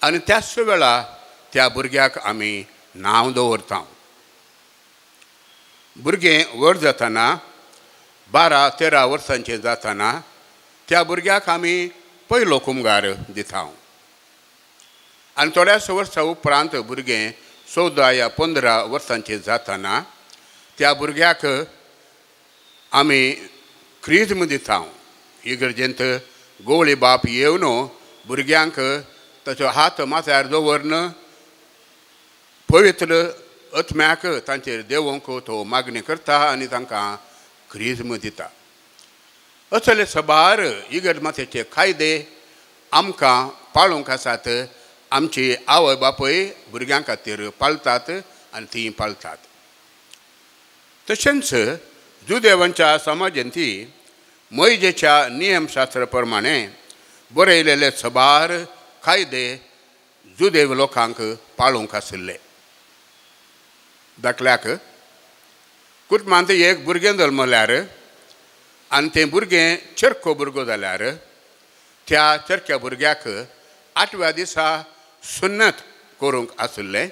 आनी त्याच वेळा त्या भुरग्याक आमी नांव दवरता. भुरगें व्हड जातना 12-13 वर्सांचें जातना त्या भुरग्याक आमी पयलो कुमगार दिता आनी थोड्याच वर्सां उपरांत भुरगें 14 या 15 वर्सांचें जातना त्या भुरग्याक आमी क्रिस्म दिता. इगर्जेंत गोवळी बाप येवन भुरग्यांक ताचो हात माथ्यार दवरून पवित्र आत्म्याक तांचेर देवोंक तो मागणी करता आनी तांकां क्रिस्म दिता. असले सबार इगर्मातेचे कायदे आमकां पाळूंक आसात. आमची आवय बापूय भुरग्यां खातीर पाळटात आनी तीं पाळटात. तशेंच जुदेवांच्या समाजांती मोइजेच्या नियमशास्त्र प्रमाणे बरयलेले सबार कायदे जुदेव लोकांक पाळूंक आसले. दाखल्याक कुटुंबांत एक भुरगें जल्मल्यार आनी तें भुरगें चरको भुरगो जाल्यार त्या चरक्या भुरग्याक 8व्या दिसा सुन्नत करूंक आसलें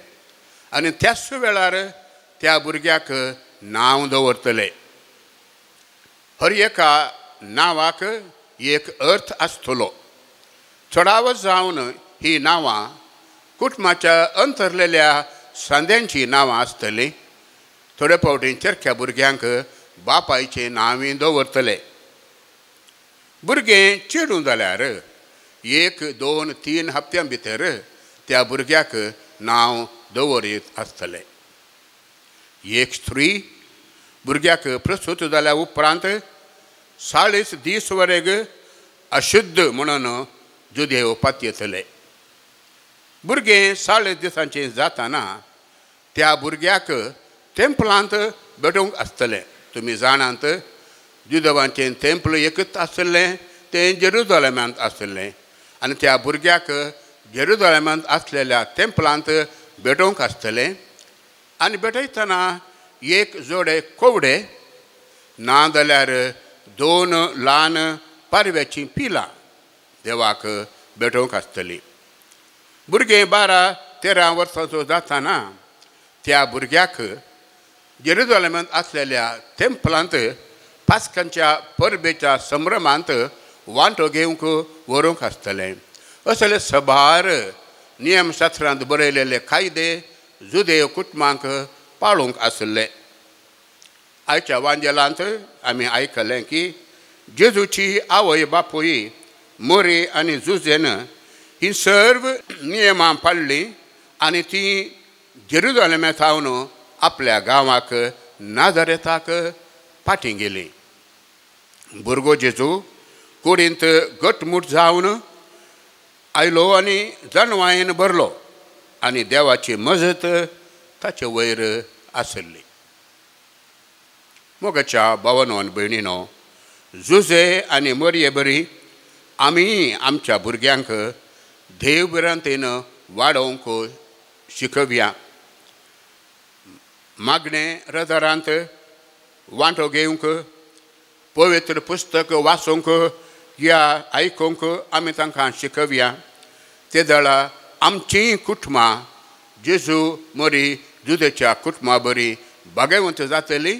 आनी त्याच वेळार त्या भुरग्याक नांव दवरतले. हर एका नांवाक एक अर्थ आसतलो. चडावत जावन ही नांवां कुटुंबाच्या अंतरलेल्या सांद्यांची नांवां आसतलीं. थोडे फावटी चरख्या भुरग्यांक बापायचें नांवी दवरतले. भुरगें चेडूं जाल्यार 1-2-3 हप्त्यां भितर त्या भुरग्याक नांव दवरीत आसतलें. एक स्त्री भुरग्याक प्रसूत जाल्या उपरांत 40 दीस वरेग अशुद्ध म्हणून जुदेव पातयतले. भुरगें 40 दिसांचें जाताना त्या भुरग्याक टेंपलांत भेटूंक आसतलें. तुमी जाणात जुदेवांचें टेंपल एकच आसलें तें जेरुजलेमांत आसलें आनी त्या भुरग्याक जेरुजलेमांत आसलेल्या टेंपलांत भेटोवंक आसतलें. आनी भेटयतना एक जोडे कोवडे ना जाल्यार 2 ल्हान पारव्याचीं पिलां देवाक भेटोवंक आसतलीं. भुरगें 12-13 वर्सांचो जाताना त्या भुरग्याक जेरुजलेमांत आसलेल्या टेंपलांत पास्कांच्या परबेच्या संभ्रमांत वांटो घेवंक व्हरूंक आसतलें. असले सबार नियमशास्त्रांत बरयलेले कायदे जुदेव कुटुंबांक पाळूंक आसले. आयच्या वांजेलांत आमी आयकलें की जेजूची आवय बापूय मोरी आनी जुजेन ही सर्व नियमां पाळ्ळीं आनी ती जेरुजालेमे थावन आपल्या गांवाक नाझारेताक फाटीं गेली. भुरगो जेजू कुडींत घटमूट जावन आयलो आनी जणवायेन भरलो आनी देवाची मजत ताचे वयर आसली. मोगाच्या भावांनो आनी भयणीनो, जुजे आनी मरये बरी आमी आमच्या भुरग्यांक देवभिरांतेन वाडोवंक शिकव्या. मागणे रजारांत वांटो घेवंक, पवित्र पुस्तक वाचूंक या आयकूंक आमी तांकां शिकव्या. ते दळा आमचीं कुटुंबां जेजू मरी जुदेच्या कुटुंबां बरी भाग्यवंत जातलीं,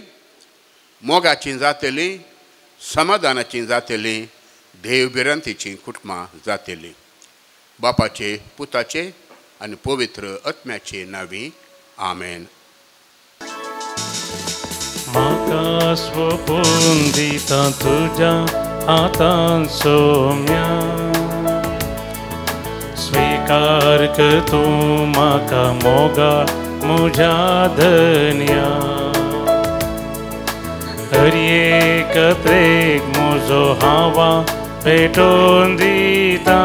मोगाचीं जातलीं, समाधानाचीं जातलीं, देवभिरांतीचीं कुटुंबां जातलीं. बापाचे, पुताचे आनी पवित्र आत्म्याचे नांवी. आमेन. म्हाका स्वपून दिता तुज्या हातांत सोम्या, स्वीकार कर तूं म्हाका मोगा म्हज्या धन्या. हर एक प्रेग म्हजो हांवा पेटोवन दिता,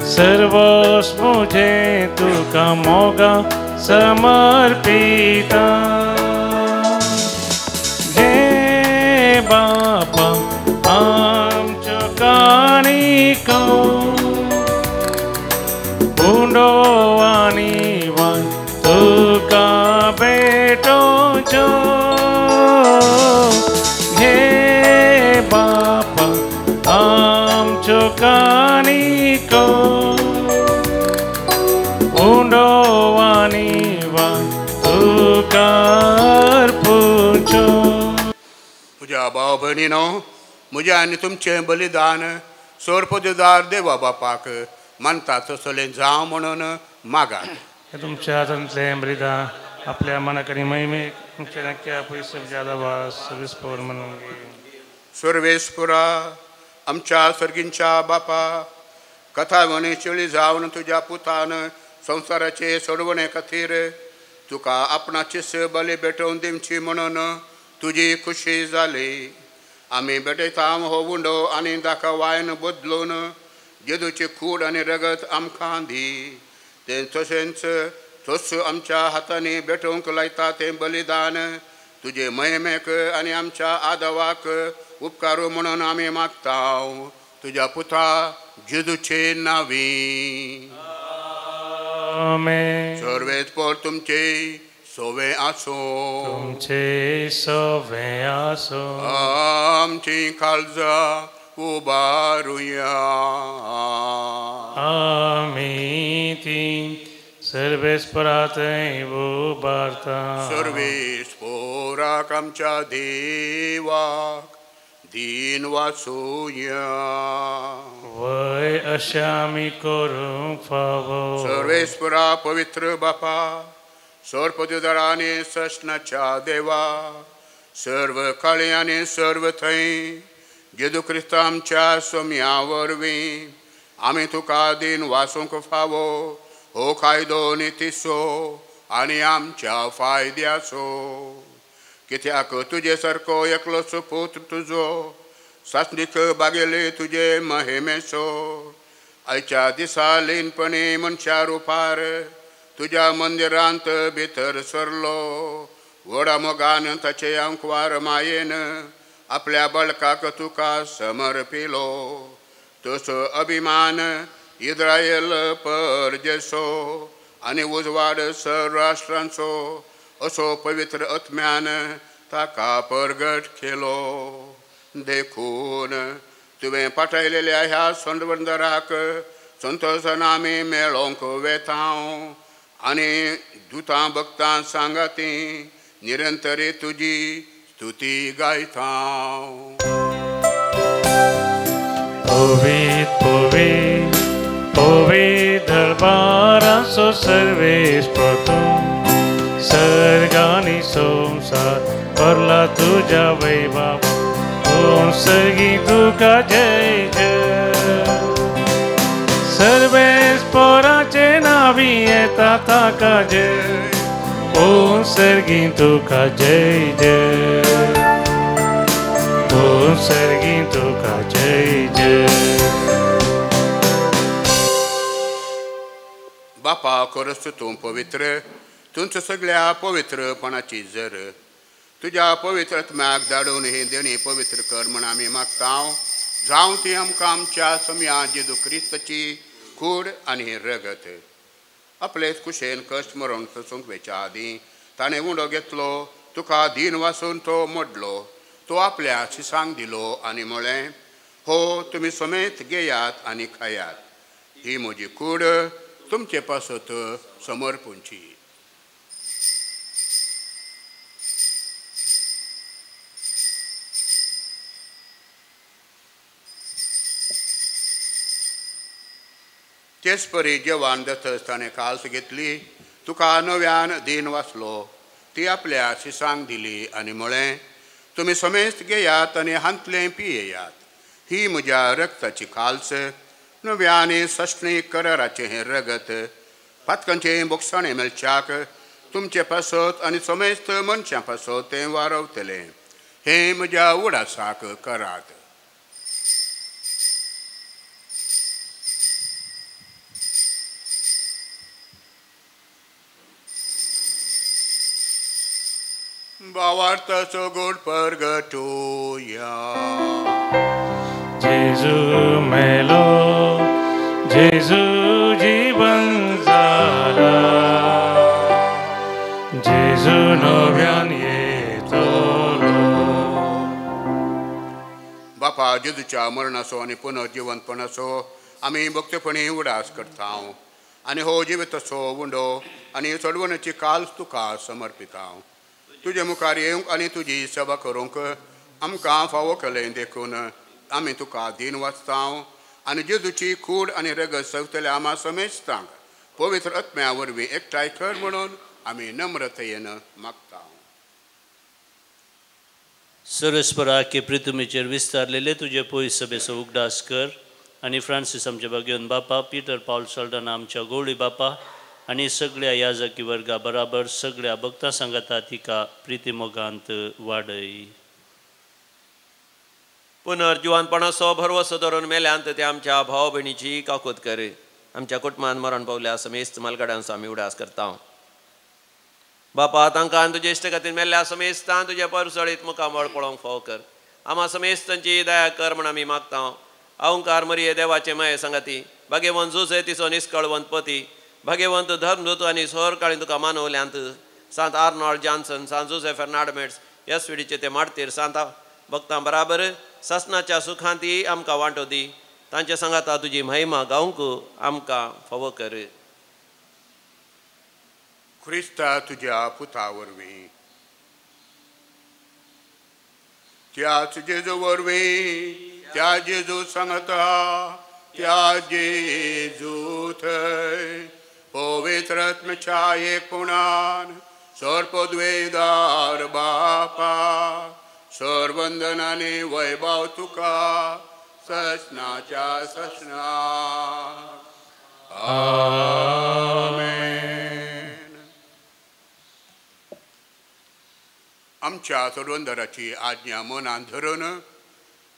सर्वस म्हजें तुका मोगा समर्पिता. घे बापा आमच्यो काणिको, उंडो आनी वान तुका भेटोवच्यो. घे बापा आमच्यो काणिको, उंडो आनी वान तुका अर्पुच्यो. म्हज्या भाव भयणीनो, म्हजें आनी तुमचें बलिदान सोरपददार देवा बापाक मानता तसलें जावं म्हणून मागात. हे तुमच्या हातांतलें बलिदान आपल्या मनाक आनी महिमेक तुमच्या नक्क्या पयस ज्यादा वास विस्फोर म्हणून घे. सर्वेस्पुरा आमच्या सर्गींच्या बापा, कथा म्हणी चिळी जावन तुज्या पुतान संवसाराचे सोडवणे खातीर तुका आपणाचीच बली भेटोवन दिवची म्हणून तुजी खुशी जाली. आमी भेटयता हो उंडो आनी ताका वायन बदलून जेजूची कूड आनी रगत आमकां दी. तें तशेंच तोच आमच्या हातांनी भेटोवंक लायता तें बलिदान तुजे महिमेक आनी आमच्या आदवाक उपकारू म्हणून आमी मागता. तुज्या पुता जेजूचे नांवी. आमेन. सर्वेच पर तुमचे सोवे आसो. तुमचे सोवे आसो. आमची काळजां उबारुया. आमी ती सर्वेस्परांतय उबारता. सर्वेस्पराक आमच्या देवाक दिन वाचूया. वय अशें आमी करूंक फावो. सर्वेस्परा पवित्र बापा, सर्वपददारा आनी सशनाच्या देवा, सर्व काळी आनी सर्व थंय जेजू क्रिस्त आमच्या सोम्या वरवीं आमी तुका दिन वाचूंक फावो. हो कायदो नितीसो आनी आमच्या फायद्याचो. कित्याक तुजे सारको एकलोच पुत्र तुजो सासणीक बागेले तुजे महिमेचो आयच्या दिसा लीनपणी मनशा रुपार तुज्या मंदिरांत भितर सरलो. व्हडा मोगान ताचे अंकवार मायेन आपल्या बाळकाक तुका समर्पिलो. तसो अभिमान इस्रायल परदेसो आनी उजवाड सर्वराष्ट्रांचो असो पवित्र आत्म्यान ताका परगट केलो. देखून तुवें पाठयलेल्या ह्या संडवंदराक संतोशान आमी मेळोवंक वेतांव आनी दुतां भक्तां सांगाती निरंतरी तुजी स्तुती गायतांव. पवित्र पवित्र पवित्र दरबाराचो सर्वेस्पर तूं, सर्गानी संसार परला तुज्या वैभव. ओम सर्गी तुका जय जय. सर्वेस्पराचे आवी येता ताका जय ओ सर्गी तुका जय जय ओ सर्गी तुका जय जय बापा खरंच तूं पवित्र तुमच्या सगळ्या पवित्रपणाची जर तुझ्या पवित्र आत्म्याक धाडून ही देणी पवित्र कर म्हण आमी मागता जावं ती आमकां आमच्या समया जेजू क्रिस्ताची कूड आनी रगत आपलेच कुशेन कश्ट मरण सोंसूंक वेच्या आदीं ताणें उंडो घेतलो तुका दीन वासून तो मोडलो तो आपल्या शिसांक दिलो आनी म्हळें हो तुमी समेत घेयात आनी खायात ही म्हजी कूड तुमचे पासत समर्पूंची तेच परी जेवण दथस ताणें काल्स घेतली तुका नव्यान दीन वाचलो ती आपल्या शिसांक दिली आनी म्हळें तुमी समेत घेयात आनी हांतलें पियेयात ही म्हज्या रक्ताची काल्स नव्यानी सश्णी कराराचें हें रगत पातकांचें बोगसाणें मेलच्याक तुमचे पासत आनी समेस्त मनशां पासत तें वारवतलें हें म्हज्या उडासाक करात भावार्थाचो गोड परगटूया जेजू मेलो जेजू जीवन जाला जेजू नव्यान येतलो बापा जेजूच्या मरणाचो आनी पुनर्जिवंतपणाचो आमी भक्तपणी उडास करता आनी हो जिविताचो उंडो आनी चडवणेची काल्स तुका समर्पिता तुजे मुखार येवंक आनी तुजी सेवा करूंक आमकां फावो केलें देखून आमी तुका दीन वाचता आनी जेजूची कूड आनी रगत सवतल्या आमा समेस्तांक पवित्र आत्म्या वरवीं एकठांय कर म्हणून आमी नम्रतेन मागता सरस्परा के प्रितुमेचेर विस्तारलेले तुजे पयस सभेचो उगडास कर आनी फ्रांसीस आमचे भगिवन बापा पिटर पावल सल्डन आमच्या गवळी बापा आनी सगळ्या याजकी वर्गा बराबर सगळ्या भक्तां सांगाता तिका प्रितीमोगांत वाडय पुनर्जिवंतपणाचो भरवसो धरून मेल्यांत ते आमच्या भाव भयणीची काकूत कर आमच्या कुटुंबान मरण पावल्या समेस्त मालगाड्यांचो आमी उडास करता बापा तांकां तुजे इश्ट खातीर मेल्ल्या समेस्तां तुज्या परसळीत मुखामळ पळोवंक फाव कर आमा समेस्तांची दया कर म्हण आमी मागता अहंकार मरिये देवाचे माये सांगाती भाग्यवंत जुसे तिचो निश्कळवंत पती भाग्यवंत धर्मदूत आनी सोर काळी तुका मानवल्यांत सांत आर्नॉल्ड जॉन्सन सांत जुसे फेर्नांडमेट्स ह्या स्विडीचे ते मारतीर सांत भक्तां बराबर ससनाच्या सुखांती आमकां वांटो दी तांच्या सांगाता तुजी महिमा गावंक आमकां फावो कर क्रिस्ता तुज्या पुता वरवीं त्याच जेजू वरवीं त्या जेजू सांगता त्या जेजू थंय पवित्र आत्म्याच्या एकपुणान सर्पद्वेदार बापा सर्वंदनाने वैभव तुका ससनाच्या ससना आमेन आमच्या सर्वंदराची आज्ञा मनान धरून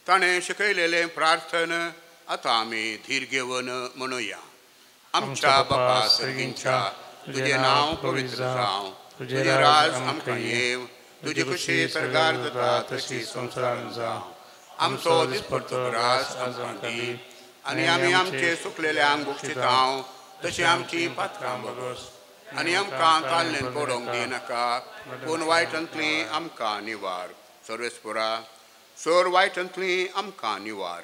ताणें शिकयलेलें प्रार्थन आतां आमी धीर घेवन म्हणुया आमच्या बापा सर्गींच्या तुजें नांव पवित्र जावं तुजें राज आमकां येव तुजी खुशी सरगार जाता तशी संवसारांत जावं आमचो दिसपडटो रास आमकां दी आनी आमी आमचे सुकलेल्यांक बक्षिता तशी आमची पातकां बगस आनी आमकां ताल्लेन पडोवंक दिनाका पूण वायटांतली आमकां निवार सर्वेस्परा सोर वायटांतली आमकां निवार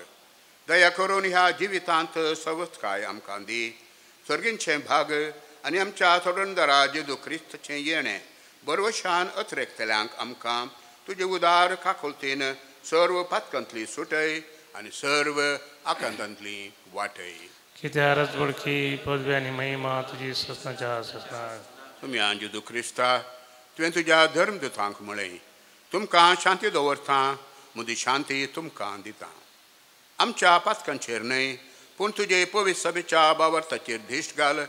दया करून ह्या जिवितांत सवस्काय आमकां दी सर्गींचें भाग आनी आमच्या सोडणदारा जेजू क्रिस्ताचें येणें बरवशान अत्रेकतल्यांक आमकां तुजे उदार काकुलतेन सर्व पातकांतली सुटय आनी सर्व आकांतांतली वाटय कित्यारच वळखी पदवी आनी महिमा तुजी ससनाच्या ससनाक तुमी जेजू क्रिस्ता तुवें तुज्या धर्मदुतांक म्हळें तुमकां शांती दवरता म्हजी शांती तुमकां दिता आमच्या पातकांचेर न्हय पूण तुजे पवित्र सभेच्या बावर्ताचेर दिश्ट घाल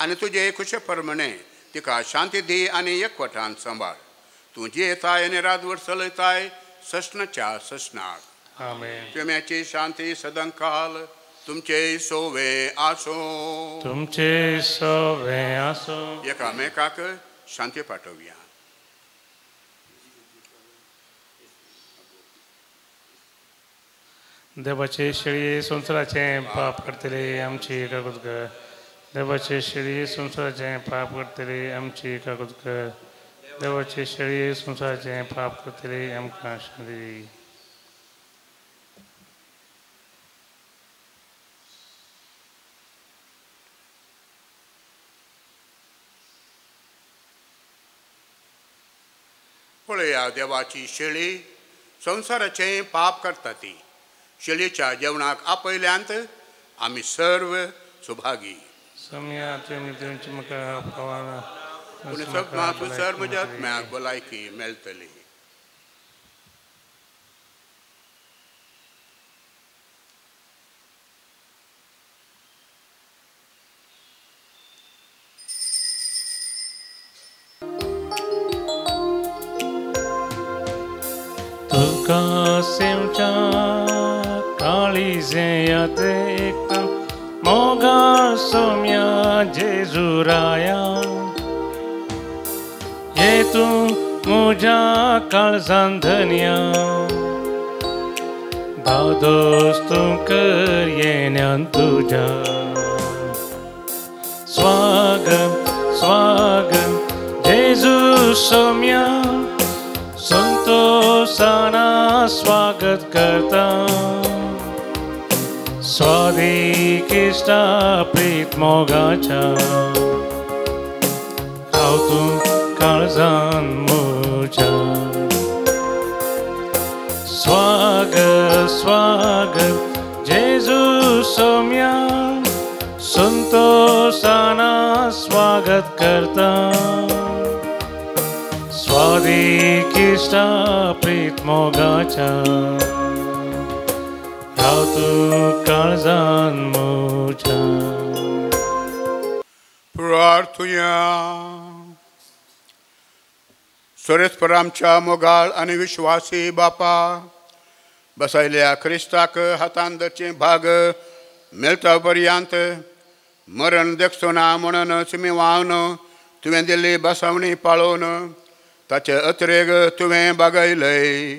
आनी तुजे खुशेप्रमाणे तिका शांती दी आनी एकवटान सांबाळ. तूं जियेताय आनी रातभर चलयताय ससनाच्या ससनाक. आमेन. प्रेमाची शांती सदांकाल तुमचे सोवे आसो. तुमचे सोवे आसो. एकामेकाक शांती पाठवया. देवाचे शेळी संसाराचे पाप करतले आमची काकूत कर. देवाचे शेळी संसाराचे पाप करतले आमची काकूत कर. देवाचे शेळी संसाराचे पाप करतले आमकां शांती दी. पळया देवाची शेळी संसाराचे पाप करता ती. शेळीच्या जेवणाक आपयल्यांत आमी सर्व सुभागी. सम्या तुमची म्हाका पावाना पूण सगळ्यांक सुसर म्हज्या आत्म्याक भलायकी मेळटली. तुका सेवच्या काळीजेयांत एकता मोगाळ सोम्या जेजुराया. ये तूं म्हज्या काळजांत धन्या. धादोस तूं कर येण्यान तुज्या. स्वागत स्वागत जेजू सोम्या. संतोषाना स्वागत करता. स्वादिक इष्टा प्रीत मोगाच्या. राव तूं काळजान म्हज्या. स्वागत स्वागत जेजू सोम्या. संतोषाना स्वागत करता. स्वादिक इष्टा प्रीत मोगाच्या. राव तूं काळजान म्हज्या. प्रार्थुया. सुरेस्पर आमच्या मोगाळ आनी विश्वासी बापा, बसयल्या क्रिस्ताक हातान धरचे भाग मेळटा पर्यंत मरण देखचो ना म्हणून तुमी व्हांवन तुवें दिल्ली बसवणी पाळोवन ताचे अत्रेग तुवें बागयलय.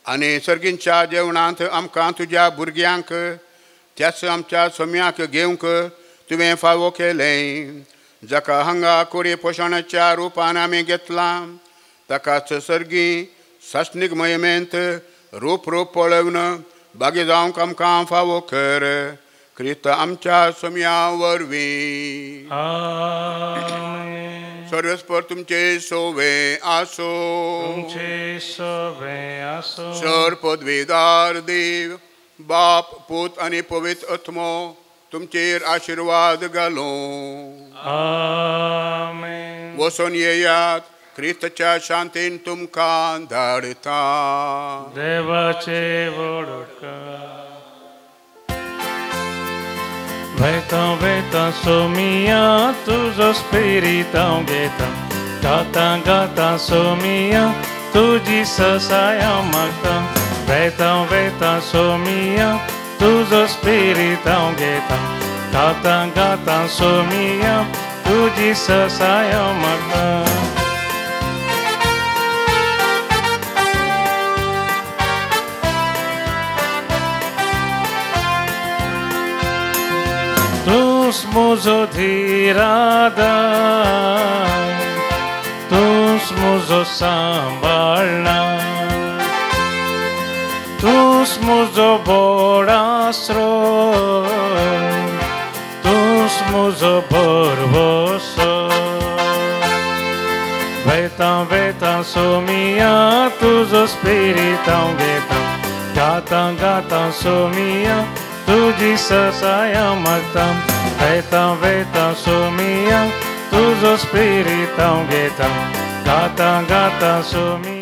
आनी सर्गींच्या जेवणांत आमकां तुज्या भुरग्यांक त्याच आमच्या सोम्याक घेवंक तुवें फावो केलें. जाका हांगा कोडी पोशणाच्या रुपान आमी घेतलां, ताकाच सर्गी सासणीक मोहिमेंत रूप पळोवन बागी जावंक आमकां फावो कर. क्रिस्त आमच्या सोम्या वरवीं. आमेन. सर्वेस्पर तुमचे सोवे आसो. तुमचे सोवे आसो. सर पदवीदार देव बाप पूत आनी पवित्र आत्मो तुमचेर आशिर्वाद घालो. आमेन. वचून येयात. क्रिस्ताच्या शांतीन तुमकां धाडता. देवाचे वडका. Veta, veta, somia, tuzo spirit hawn घेता. Gata, gata, somia, tuji ससाया मागता. Veta, veta, somia, tuzo spirit hawn घेता. Gata, gata, somia, tuji ससाया मागता. Tuz muzo dhirada, tuz muzo sambalna, tuz muzo borastro, tuz muzo borvoso. Veta, veta, somia, tuzo spiritam veta. Gata, gata, somia, tuji sasaya magtam. Veta, veta, somia, tuzo spiritam veta. Gata, gata, somia.